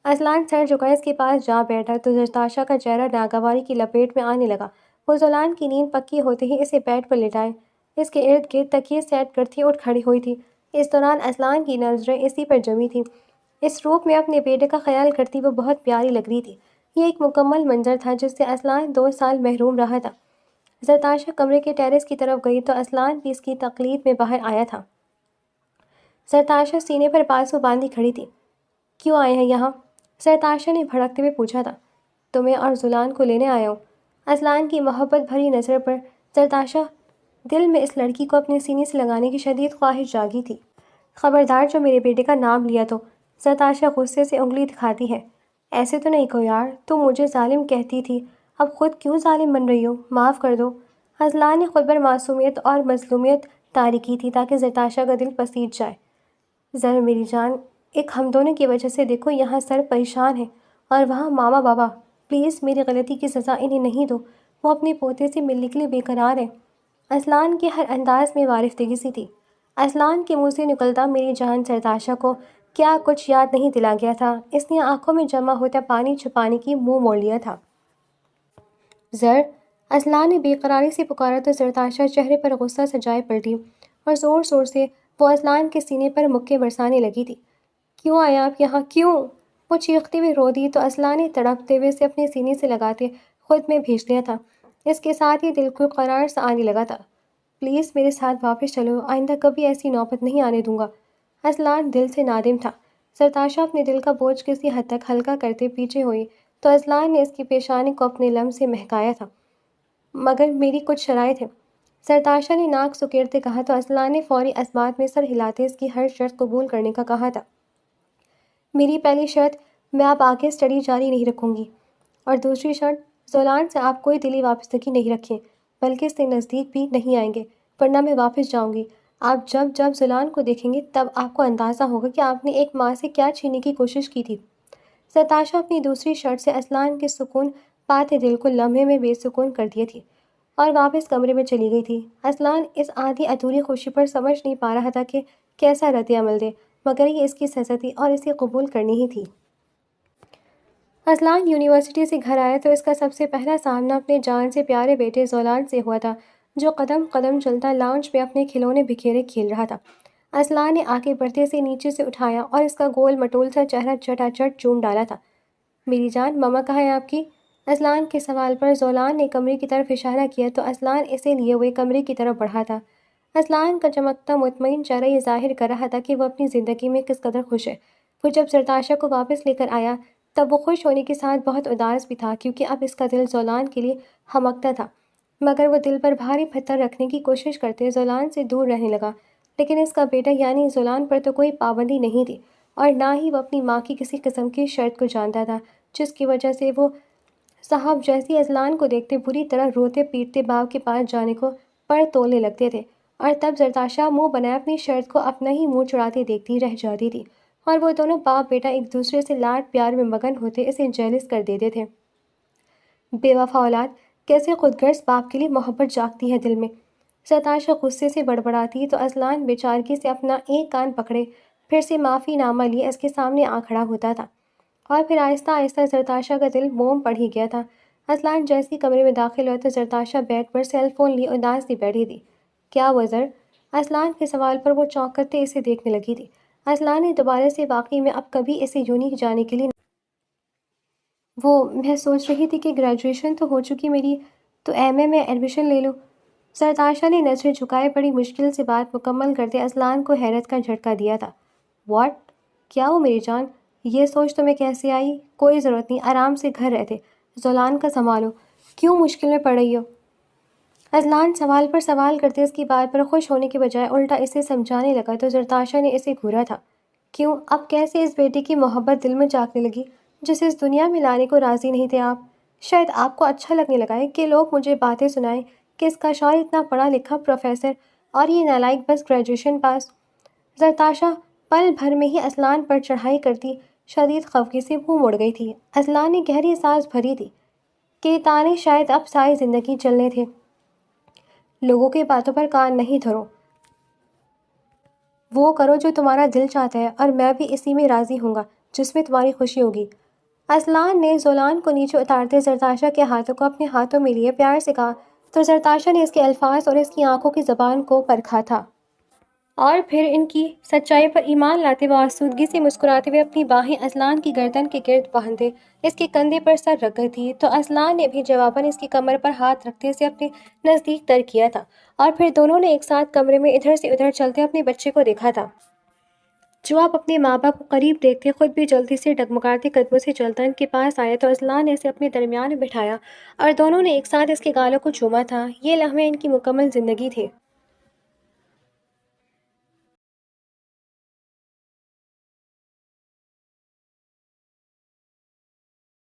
اذلان سر جھکائے اس کے پاس جا بیٹھا تو زرتاشا کا چہرہ ناگواری کی لپیٹ میں آنے لگا۔ وہ زولان کی نیند پکی ہوتے ہی اسے بیڈ پر لٹائے اس کے ارد گرد تکیے سیٹ کرتی اٹھ کھڑی ہوئی تھی۔ اس دوران اذلان کی نظریں اسی پر جمی تھیں۔ اس روپ میں اپنے بیٹے کا خیال کرتی وہ بہت پیاری لگ رہی تھی۔ یہ ایک مکمل منظر تھا جس سے اذلان 2 سال محروم رہا تھا۔ زرتاشا کمرے کے ٹیرس کی طرف گئی تو اذلان بھی اس کی تقلید میں باہر آیا تھا۔ زرتاشا سینے پر بازو باندھی کھڑی تھی۔ کیوں آئے ہیں یہاں؟ زرتاشا نے بھڑکتے ہوئے پوچھا تھا۔ تمہیں اور زولان کو لینے آیا ہوں۔ اذلان کی محبت بھری نظر پر زرتاشا دل میں اس لڑکی کو اپنے سینے سے لگانے کی شدید خواہش جاگی تھی۔ خبردار جو میرے بیٹے کا نام لیا تو، زرتاشا غصے سے انگلی دکھاتی ہے۔ ایسے تو نہیں کہو یار، تم مجھے ظالم کہتی تھی، اب خود کیوں ظالم بن رہی ہو؟ معاف کر دو۔ اذلان نے خود پر معصومیت اور مظلومیت طاری کی تھی تاکہ زرتاشا کا دل پسیج جائے۔ ذرا میری جان، ایک ہم دونوں کی وجہ سے دیکھو یہاں سر پریشان ہے اور وہاں ماما بابا، پلیز میری غلطی کی سزا انہیں نہیں دو، وہ اپنے پوتے سے ملنے کے لیے بے قرار ہیں۔ اذلان کے ہر انداز میں وارفتگی سی تھی۔ اذلان کے منہ سے نکلتا میری جان زرتاشا کو کیا کچھ یاد نہیں دلا گیا تھا۔ اس نے آنکھوں میں جمع ہوتا پانی چھپانے کی منہ موڑ لیا تھا۔ زر، اذلان نے بے قراری سے پکارا تو زرتاشا چہرے پر غصہ سجائے پلٹی اور زور زور سے وہ اذلان کے سینے پر مکے برسانے لگی تھی۔ کیوں آئے آپ یہاں، کیوں؟ وہ چیختے ہوئے رو دی تو اذلان نے تڑپتے ہوئے اسے اپنے سینے سے لگاتے خود میں بھیج لیا تھا۔ اس کے ساتھ ہی دل کو قرار سا آنے لگا تھا۔ پلیز میرے ساتھ واپس چلو، آئندہ کبھی ایسی نوبت نہیں آنے دوں گا۔ اذلان دل سے نادم تھا۔ زرتاشا اپنے دل کا بوجھ کسی حد تک ہلکا کرتے پیچھے ہوئی تو اذلان نے اس کی پیشانی کو اپنے لم سے مہکایا تھا۔ مگر میری کچھ شرائط ہیں، زرتاشا نے ناک سکیڑتے کہا تو اذلان نے فوری اثبات میں سر ہلاتے اس کی ہر شرط قبول کرنے کا کہا تھا۔ میری پہلی شرط، میں اب آگے اسٹڈی جاری نہیں رکھوں گی، اور دوسری شرط، زولان سے آپ کوئی دلی وابستگی نہیں رکھیں بلکہ اس سے نزدیک بھی نہیں آئیں گے، ورنہ میں واپس جاؤں گی۔ آپ جب زولان کو دیکھیں گے تب آپ کو اندازہ ہوگا کہ آپ نے ایک ماں سے کیا چھیننے کی کوشش کی تھی۔ زرتاشا اپنی دوسری شرط سے اذلان کے سکون پاتے دل کو لمحے میں بے سکون کر دیے تھی اور واپس کمرے میں چلی گئی تھی۔ اذلان اس آدھی ادھوری خوشی پر سمجھ نہیں پا رہا تھا کہ کیسا رد عمل دے، مگر یہ اس کی سزا تھی اور اسے قبول کرنی ہی تھی۔ اذلان یونیورسٹی سے گھر آیا تو اس کا سب سے پہلا سامنا اپنے جان سے پیارے بیٹے زولان سے ہوا تھا جو قدم قدم چلتا لاؤنج میں اپنے کھلونے بکھیرے کھیل رہا تھا۔ اذلان نے آگے بڑھتے سے نیچے سے اٹھایا اور اس کا گول مٹول سا چہرہ چٹا چٹ چوم ڈالا تھا۔ میری جان، ماما کہاں ہے آپ کی؟ اذلان کے سوال پر زولان نے کمرے کی طرف اشارہ کیا تو اذلان اسے لیے ہوئے کمرے کی طرف بڑھا تھا۔ اذلان کا چمکتا مطمئن چہرہ یہ ظاہر کر رہا تھا کہ وہ اپنی زندگی میں کس قدر خوش ہے۔ وہ جب زرتاشا کو واپس لے کر آیا تب وہ خوش ہونے کے ساتھ بہت اداس بھی تھا کیونکہ اب اس کا دل زولان کے لیے ہمکتا تھا۔ مگر وہ دل پر بھاری پتھر رکھنے کی کوشش کرتے زولان سے دور رہنے لگا۔ لیکن اس کا بیٹا یعنی زولان پر تو کوئی پابندی نہیں تھی، اور نہ ہی وہ اپنی ماں کی کسی قسم کی شرط کو جانتا تھا، جس کی وجہ سے وہ صاحب جیسی اذلان کو دیکھتے بری طرح روتے پیٹتے باپ کے پاس جانے کو پر تولنے لگتے تھے۔ اور تب زرتاشا منہ بنائے اپنی شرط کو اپنا ہی منہ چڑھاتی دیکھتی رہ جاتی تھی، اور وہ دونوں باپ بیٹا ایک دوسرے سے لاڈ پیار میں مگن ہوتے اسے جیلس کر دیتے تھے۔ بے وفا اولاد، کیسے خود غرض باپ کے لیے محبت جاگتی ہے دل میں۔ زرتاشا غصے سے بڑبڑاتی تو اذلان بیچارگی سے اپنا ایک کان پکڑے پھر سے معافی نامہ لیے اس کے سامنے آ کھڑا ہوتا تھا، اور پھر آہستہ آہستہ زرتاشا کا دل موم پڑ ہی گیا تھا۔ اذلان جیسی کمرے میں داخل ہوا تو زرتاشا بیڈ پر سیل فون لیے اداس سی بیٹھی تھی۔ کیا وزر؟ اذلان کے سوال پر وہ چونک کرتے اسے دیکھنے لگی تھی۔ اذلان نے دوبارہ سے واقعی میں اب کبھی اسے یوں نہیں جانے کے لیے میں سوچ رہی تھی کہ گریجویشن تو ہو چکی میری، تو ایم اے میں ایڈمیشن لے لوں۔ زرتاشا نے نظریں جھکائے بڑی مشکل سے بات مکمل کرتے اذلان کو حیرت کا جھٹکا دیا تھا۔ واٹ؟ کیا ہو میری جان؟ یہ سوچ تمہیں کیسے آئی؟ کوئی ضرورت نہیں، آرام سے گھر رہتے، زولان کا سنبھالو، کیوں مشکل میں پڑ رہی ہو؟ اذلان سوال پر سوال کرتے اس کی بات پر خوش ہونے کے بجائے الٹا اسے سمجھانے لگا تو زرتاشا نے اسے گھورا تھا۔ کیوں؟ اب کیسے اس بیٹی کی محبت دل میں جاگنے لگی جسے اس دنیا میں لانے کو راضی نہیں تھے آپ؟ شاید آپ کو اچھا لگنے لگا ہے کہ لوگ مجھے باتیں سنائیں کہ اس کا شوہر اتنا پڑھا لکھا پروفیسر اور یہ نالائق بس گریجویشن پاس۔ زرتاشا پل بھر میں ہی اذلان پر چڑھائی کرتی شدید خفگی سے منہ موڑ گئی تھی۔ اذلان نے گہری سانس بھری تھی کہ تانے شاید اب ساری زندگی چلنے تھے۔ لوگوں کی باتوں پر کان نہیں دھرو، وہ کرو جو تمہارا دل چاہتا ہے، اور میں بھی اسی میں راضی ہوں گا جس میں تمہاری خوشی ہوگی۔ اذلان نے زولان کو نیچے اتارتے زرتاشا کے ہاتھوں کو اپنے ہاتھوں میں لیے پیار سے کہا تو زرتاشا نے اس کے الفاظ اور اس کی آنکھوں کی زبان کو پرکھا تھا، اور پھر ان کی سچائی پر ایمان لاتے وہ آسودگی سے مسکراتے ہوئے اپنی باہیں اذلان کی گردن کے گرد باندھے اس کے کندھے پر سر رکھ گئی تھی تو اذلان نے بھی جواباً اس کی کمر پر ہاتھ رکھتے اسے اپنے نزدیک تر کیا تھا، اور پھر دونوں نے ایک ساتھ کمرے میں ادھر سے ادھر چلتے اپنے بچے کو دیکھا تھا، جو اب اپنے ماں باپ کو قریب دیکھتے خود بھی جلدی سے ڈگمگاتے قدموں سے چلتا ان کے پاس آیا تو اذلان نے اسے اپنے درمیان میں بٹھایا اور دونوں نے ایک ساتھ اس کے گالوں کو چوما تھا۔ یہ لمحے ان کی مکمل زندگی تھے۔